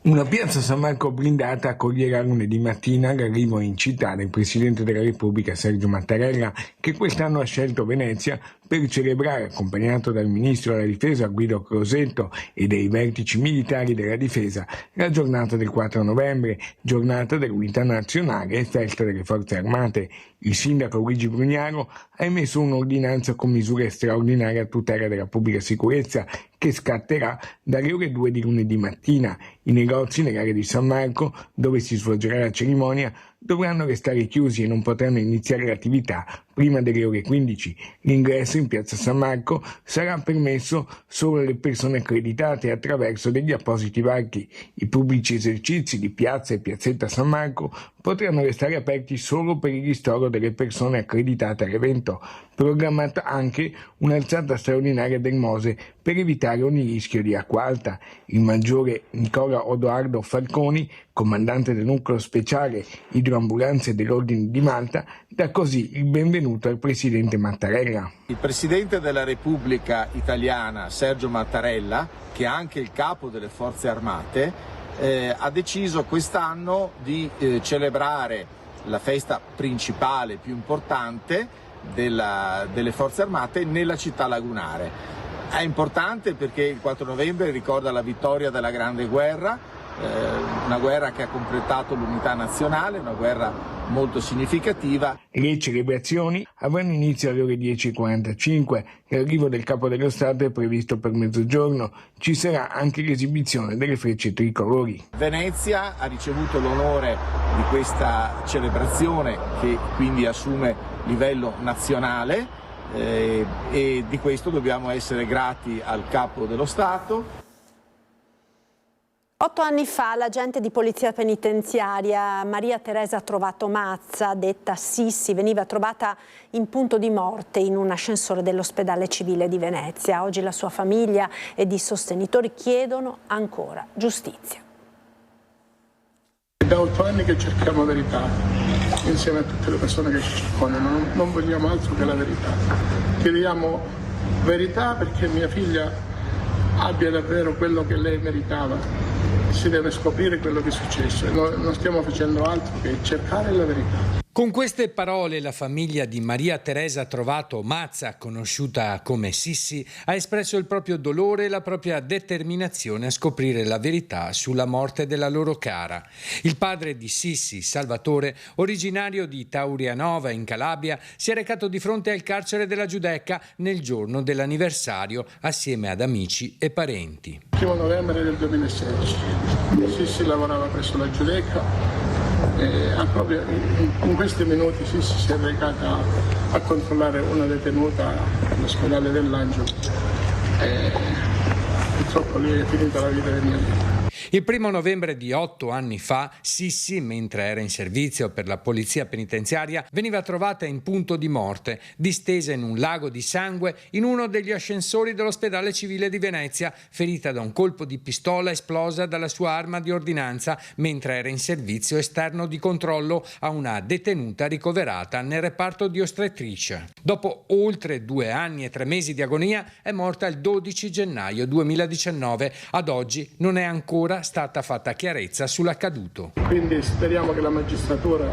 Speaker 5: Una piazza San Marco blindata accoglierà lunedì mattina l'arrivo in città del Presidente della Repubblica Sergio Mattarella, che quest'anno ha scelto Venezia per celebrare, accompagnato dal Ministro della Difesa Guido Crosetto e dei vertici militari della Difesa, la giornata del 4 novembre, giornata dell'Unità Nazionale e festa delle Forze Armate. Il sindaco Luigi Brugnaro ha emesso un'ordinanza con misure straordinarie a tutela della pubblica sicurezza che scatterà dalle ore 2 di lunedì mattina. I negozi nell'area di San Marco, dove si svolgerà la cerimonia, dovranno restare chiusi e non potranno iniziare l'attività prima delle ore 15. L'ingresso in piazza San Marco sarà permesso solo alle persone accreditate attraverso degli appositi varchi. I pubblici esercizi di piazza e piazzetta San Marco potranno restare aperti solo per il ristoro delle persone accreditate all'evento. Programmata anche un'alzata straordinaria del Mose per evitare ogni rischio di acqua alta. Il maggiore Nicola Odoardo Falconi, comandante del nucleo speciale idroambulanze dell'Ordine di Malta, dà così il benvenuto al Presidente Mattarella.
Speaker 6: Il Presidente della Repubblica Italiana, Sergio Mattarella, che è anche il capo delle Forze Armate, ha deciso quest'anno di celebrare la festa principale, più importante delle Forze Armate nella città lagunare. È importante perché il 4 novembre ricorda la vittoria della Grande Guerra, una guerra che ha completato l'unità nazionale, una guerra molto significativa.
Speaker 5: Le celebrazioni avranno inizio alle ore 10:45. L'arrivo del Capo dello Stato è previsto per mezzogiorno. Ci sarà anche l'esibizione delle frecce tricolori.
Speaker 6: Venezia ha ricevuto l'onore di questa celebrazione, che quindi assume livello nazionale, e di questo dobbiamo essere grati al Capo dello Stato.
Speaker 1: 8 anni fa l'agente di polizia penitenziaria Maria Teresa Trovato Mazza, detta Sissi, veniva trovata in punto di morte in un ascensore dell'ospedale civile di Venezia. Oggi la sua famiglia ed i sostenitori chiedono ancora giustizia.
Speaker 7: Da 8 anni che cerchiamo verità insieme a tutte le persone che ci circondano, non vogliamo altro che la verità. Chiediamo verità perché mia figlia abbia davvero quello che lei meritava. Si deve scoprire quello che è successo e noi non stiamo facendo altro che cercare la verità.
Speaker 28: Con queste parole la famiglia di Maria Teresa Trovato Mazza, conosciuta come Sissi, ha espresso il proprio dolore e la propria determinazione a scoprire la verità sulla morte della loro cara. Il padre di Sissi, Salvatore, originario di Taurianova in Calabria, si è recato di fronte al carcere della Giudecca nel giorno dell'anniversario assieme ad amici e parenti.
Speaker 7: Il 1 novembre del 2016 Sissi lavorava presso la Giudecca Proprio in questi minuti si è recata a controllare una detenuta all'ospedale dell'Angelo. Purtroppo lì è finita la vita del mio amico.
Speaker 28: Il 1 novembre di 8 anni fa, Sissi, mentre era in servizio per la polizia penitenziaria, veniva trovata in punto di morte, distesa in un lago di sangue in uno degli ascensori dell'ospedale civile di Venezia, ferita da un colpo di pistola esplosa dalla sua arma di ordinanza mentre era in servizio esterno di controllo a una detenuta ricoverata nel reparto di ostetricia. Dopo oltre 2 anni e 3 mesi di agonia è morta il 12 gennaio 2019. Ad oggi non è ancora stata fatta chiarezza sull'accaduto.
Speaker 7: Quindi speriamo che la magistratura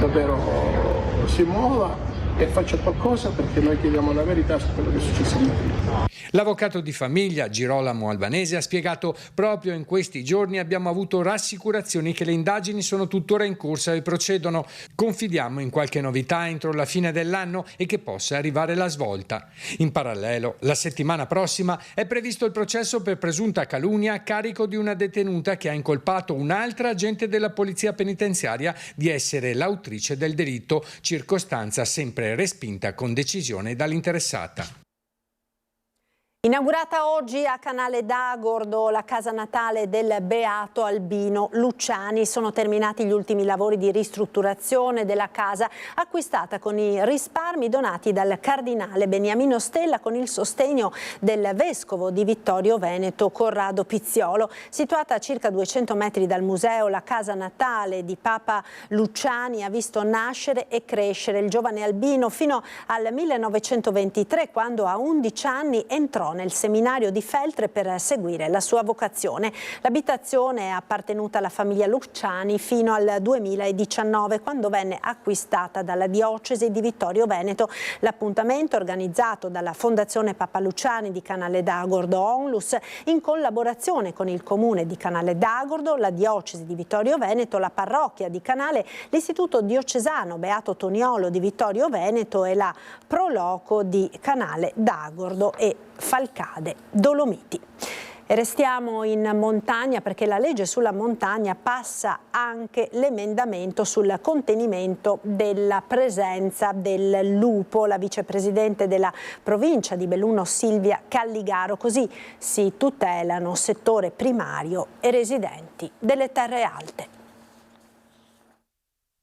Speaker 7: davvero si muova e faccia qualcosa, perché noi chiediamo la verità su quello che è successo in Italia.
Speaker 28: L'avvocato di famiglia Girolamo Albanese ha spiegato: proprio in questi giorni abbiamo avuto rassicurazioni che le indagini sono tuttora in corsa e procedono. Confidiamo in qualche novità entro la fine dell'anno e che possa arrivare la svolta. In parallelo, la settimana prossima è previsto il processo per presunta calunnia a carico di una detenuta che ha incolpato un'altra agente della polizia penitenziaria di essere l'autrice del delitto, circostanza sempre respinta con decisione dall'interessata.
Speaker 1: Inaugurata oggi a Canale d'Agordo la casa natale del beato Albino Luciani. Sono terminati gli ultimi lavori di ristrutturazione della casa, acquistata con i risparmi donati dal cardinale Beniamino Stella con il sostegno del vescovo di Vittorio Veneto Corrado Pizziolo. Situata a circa 200 metri dal museo, la casa natale di Papa Luciani ha visto nascere e crescere il giovane Albino fino al 1923, quando a 11 anni entrò nel seminario di Feltre per seguire la sua vocazione. L'abitazione è appartenuta alla famiglia Luciani fino al 2019, quando venne acquistata dalla diocesi di Vittorio Veneto. L'appuntamento, organizzato dalla Fondazione Papa Luciani di Canale d'Agordo Onlus, in collaborazione con il comune di Canale d'Agordo, la diocesi di Vittorio Veneto, la parrocchia di Canale, l'istituto diocesano Beato Toniolo di Vittorio Veneto e la Proloco di Canale d'Agordo e Falcade Dolomiti. E restiamo in montagna, perché la legge sulla montagna passa anche l'emendamento sul contenimento della presenza del lupo. La vicepresidente della provincia di Belluno Silvia Calligaro: così si tutelano settore primario e residenti delle terre alte.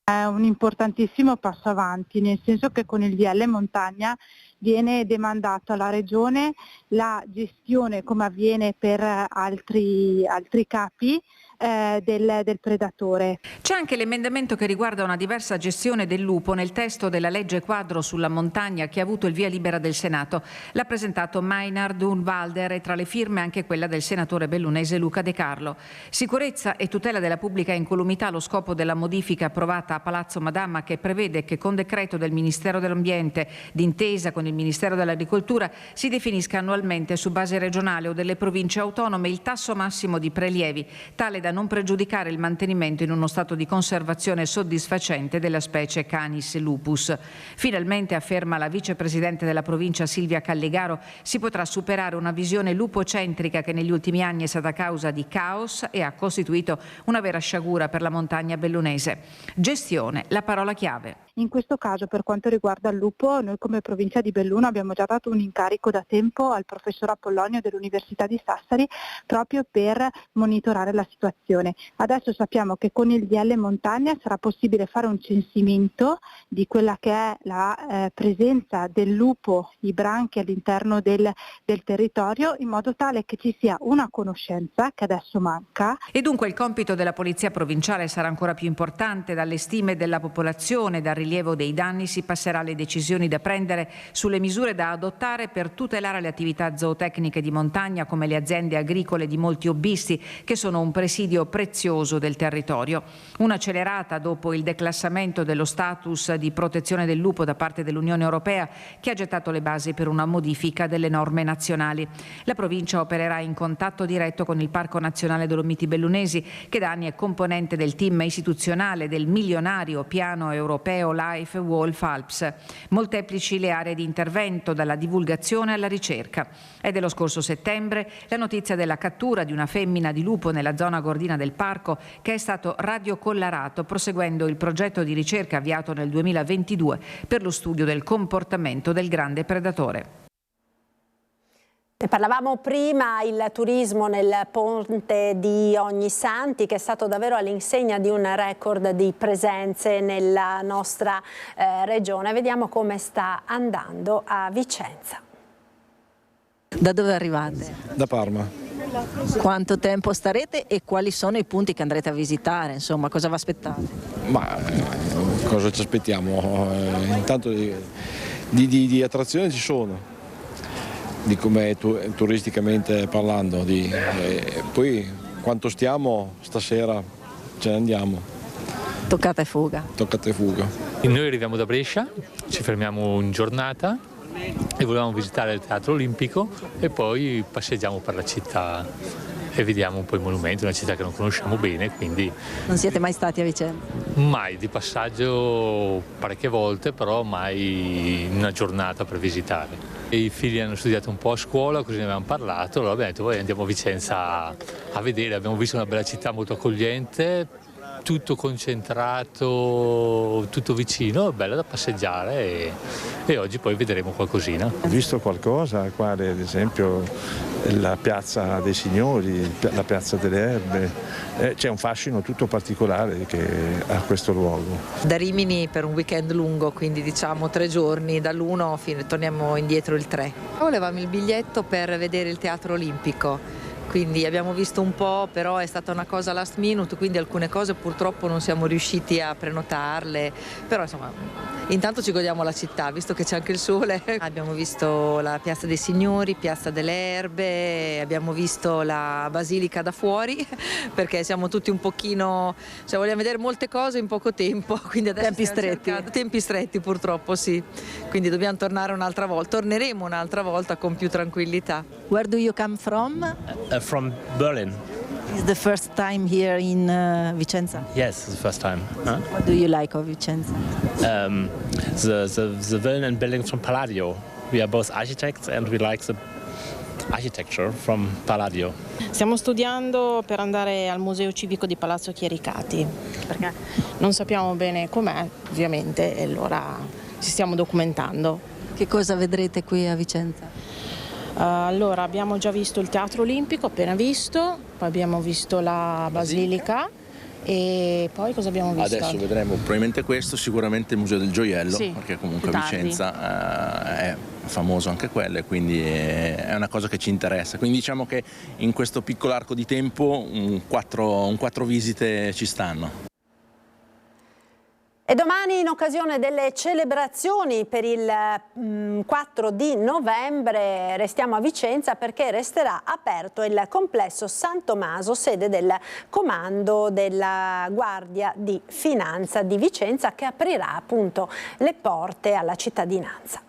Speaker 3: È un importantissimo passo avanti, nel senso che con il DL Montagna viene demandato alla Regione la gestione, come avviene per altri capi, del predatore.
Speaker 8: C'è anche l'emendamento che riguarda una diversa gestione del lupo nel testo della legge quadro sulla montagna che ha avuto il via libera del Senato. L'ha presentato Maynard Unwalder e tra le firme anche quella del senatore bellunese Luca De Carlo. Sicurezza e tutela della pubblica incolumità allo scopo della modifica approvata a Palazzo Madama, che prevede che con decreto del Ministero dell'Ambiente, d'intesa con il Ministero dell'Agricoltura, si definisca annualmente su base regionale o delle province autonome il tasso massimo di prelievi, tale da non pregiudicare il mantenimento in uno stato di conservazione soddisfacente della specie Canis lupus. Finalmente, afferma la vicepresidente della provincia Silvia Calligaro, si potrà superare una visione lupocentrica che negli ultimi anni è stata causa di caos e ha costituito una vera sciagura per la montagna bellunese. Gestione, la parola chiave.
Speaker 3: In questo caso, per quanto riguarda il lupo, noi come provincia di Belluno abbiamo già dato un incarico da tempo al professor Apollonio dell'Università di Sassari proprio per monitorare la situazione. Adesso sappiamo che con il DL Montagna sarà possibile fare un censimento di quella che è la presenza del lupo, i branchi all'interno del territorio, in modo tale che ci sia una conoscenza che adesso manca.
Speaker 8: E dunque il compito della Polizia Provinciale sarà ancora più importante. Dalle stime della popolazione, dal rilievo dei danni, si passerà alle decisioni da prendere sulle misure da adottare per tutelare le attività zootecniche di montagna come le aziende agricole di molti hobbisti, che sono un presidio prezioso del territorio. Un'accelerata dopo il declassamento dello status di protezione del lupo da parte dell'Unione Europea, che ha gettato le basi per una modifica delle norme nazionali. La provincia opererà in contatto diretto con il Parco Nazionale Dolomiti Bellunesi, che da anni è componente del team istituzionale del milionario piano europeo Pro-Life Wolf Alps. Molteplici le aree di intervento, dalla divulgazione alla ricerca. È dello scorso settembre la notizia della cattura di una femmina di lupo nella zona gordina del parco, che è stato radiocollarato proseguendo il progetto di ricerca avviato nel 2022 per lo studio del comportamento del grande predatore.
Speaker 1: Ne parlavamo prima, il turismo nel ponte di Ognissanti, che è stato davvero all'insegna di un record di presenze nella nostra regione. Vediamo come sta andando a Vicenza.
Speaker 10: Da dove arrivate?
Speaker 11: Da Parma.
Speaker 10: Quanto tempo starete e quali sono i punti che andrete a visitare? Insomma, cosa vi aspettate?
Speaker 11: Ma cosa ci aspettiamo? Intanto di attrazioni ci sono, di come turisticamente parlando, poi quanto stiamo stasera ce ne andiamo.
Speaker 10: Toccata e fuga.
Speaker 11: Toccata e fuga.
Speaker 12: Noi arriviamo da Brescia, ci fermiamo in giornata e volevamo visitare il Teatro Olimpico e poi passeggiamo per la città e vediamo un po' i monumenti, una città che non conosciamo bene, quindi...
Speaker 10: Non siete mai stati a Vicenza?
Speaker 12: Mai, di passaggio parecchie volte, però mai in una giornata per visitare. E i figli hanno studiato un po' a scuola, così ne avevamo parlato, allora abbiamo detto poi andiamo a Vicenza a vedere, abbiamo visto una bella città molto accogliente, tutto concentrato, tutto vicino, è bella da passeggiare e oggi poi vedremo qualcosina.
Speaker 11: Ho visto qualcosa, quale ad esempio la piazza dei Signori, la piazza delle Erbe, c'è un fascino tutto particolare che ha questo luogo.
Speaker 13: Da Rimini per un weekend lungo, quindi diciamo 3 giorni, dall'1 torniamo indietro il 3. Volevamo il biglietto per vedere il Teatro Olimpico. Quindi abbiamo visto un po', però è stata una cosa last minute, quindi alcune cose purtroppo non siamo riusciti a prenotarle, però insomma intanto ci godiamo la città, visto che c'è anche il sole. Abbiamo visto la Piazza dei Signori, Piazza delle Erbe, abbiamo visto la Basilica da fuori, perché siamo tutti un pochino, cioè vogliamo vedere molte cose in poco tempo, quindi adesso tempi stretti purtroppo, sì, quindi dobbiamo tornare un'altra volta, torneremo un'altra volta con più tranquillità.
Speaker 10: Where do you come from?
Speaker 14: From Berlin.
Speaker 10: Is the first time here in Vicenza?
Speaker 14: Yes, it's the first time. Huh?
Speaker 10: What do you like of Vicenza?
Speaker 14: The building and buildings from Palladio. We are both architects and we like the architecture from Palladio.
Speaker 15: Stiamo studiando per andare al Museo Civico di Palazzo Chiericati, perché non sappiamo bene com'è, ovviamente, e allora ci stiamo documentando.
Speaker 10: Che cosa vedrete qui a Vicenza?
Speaker 15: Allora, abbiamo già visto il Teatro Olimpico, appena visto, poi abbiamo visto la Basilica e poi cosa abbiamo visto?
Speaker 16: Adesso vedremo probabilmente questo, sicuramente il Museo del Gioiello,
Speaker 15: sì,
Speaker 16: perché comunque a Vicenza è famoso anche quello e quindi è una cosa che ci interessa. Quindi diciamo che in questo piccolo arco di tempo un 4 visite ci stanno.
Speaker 1: E domani, in occasione delle celebrazioni per il 4 di novembre, restiamo a Vicenza perché resterà aperto il complesso San Tommaso, sede del comando della Guardia di Finanza di Vicenza, che aprirà appunto le porte alla cittadinanza.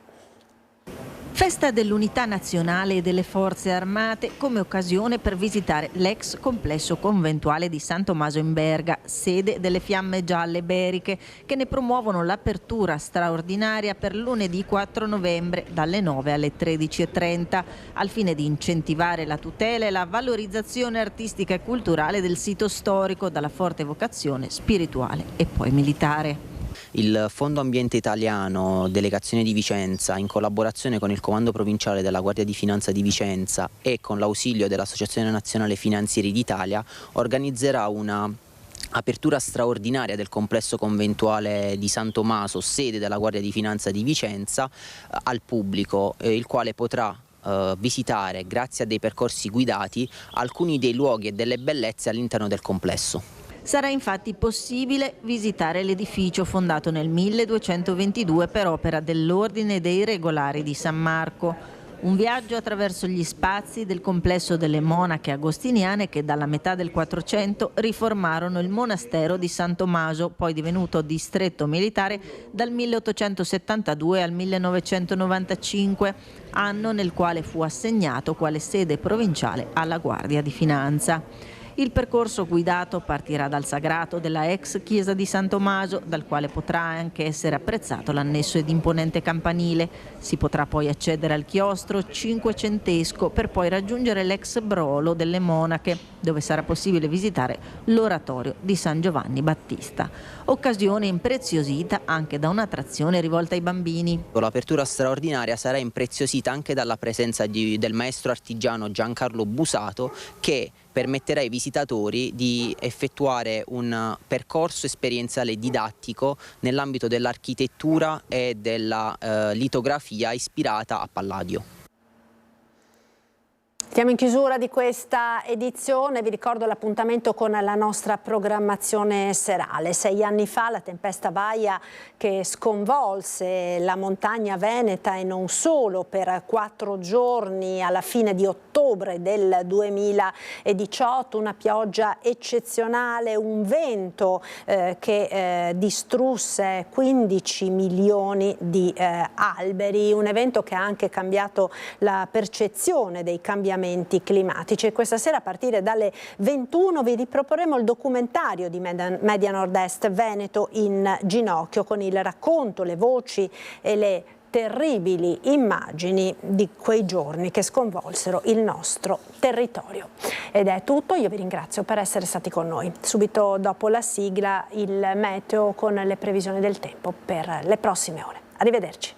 Speaker 10: Festa dell'Unità Nazionale e delle Forze Armate come occasione per visitare l'ex complesso conventuale di San Tommaso in Berga, sede delle Fiamme Gialle Beriche, che ne promuovono l'apertura straordinaria per lunedì 4 novembre dalle 9 alle 13:30, al fine di incentivare la tutela e la valorizzazione artistica e culturale del sito storico dalla forte vocazione spirituale e poi militare.
Speaker 17: Il Fondo Ambiente Italiano, Delegazione di Vicenza, in collaborazione con il Comando Provinciale della Guardia di Finanza di Vicenza e con l'ausilio dell'Associazione Nazionale Finanzieri d'Italia, organizzerà una apertura straordinaria del complesso conventuale di San Tommaso, sede della Guardia di Finanza di Vicenza, al pubblico, il quale potrà visitare, grazie a dei percorsi guidati, alcuni dei luoghi e delle bellezze all'interno del complesso.
Speaker 10: Sarà infatti possibile visitare l'edificio fondato nel 1222 per opera dell'Ordine dei Regolari di San Marco. Un viaggio attraverso gli spazi del complesso delle monache agostiniane che dalla metà del 400 riformarono il monastero di San Tommaso, poi divenuto distretto militare dal 1872 al 1995, anno nel quale fu assegnato quale sede provinciale alla Guardia di Finanza. Il percorso guidato partirà dal sagrato della ex chiesa di San Tommaso, dal quale potrà anche essere apprezzato l'annesso ed imponente campanile. Si potrà poi accedere al chiostro cinquecentesco per poi raggiungere l'ex brolo delle Monache, dove sarà possibile visitare l'oratorio di San Giovanni Battista. Occasione impreziosita anche da un'attrazione rivolta ai bambini.
Speaker 17: L'apertura straordinaria sarà impreziosita anche dalla presenza del maestro artigiano Giancarlo Busato, che permetterà ai visitatori di effettuare un percorso esperienziale didattico nell'ambito dell'architettura e della litografia ispirata a Palladio.
Speaker 1: Siamo in chiusura di questa edizione, vi ricordo l'appuntamento con la nostra programmazione serale. 6 anni fa la tempesta Baia che sconvolse la montagna veneta e non solo per 4 giorni alla fine di ottobre del 2018, una pioggia eccezionale, un vento che distrusse 15 milioni di alberi, un evento che ha anche cambiato la percezione dei cambiamenti climatici. E questa sera a partire dalle 21 vi riproporremo il documentario di Media Nord-Est Veneto in ginocchio, con il racconto, le voci e le terribili immagini di quei giorni che sconvolsero il nostro territorio. Ed è tutto, io vi ringrazio per essere stati con noi. Subito dopo la sigla il meteo con le previsioni del tempo per le prossime ore. Arrivederci.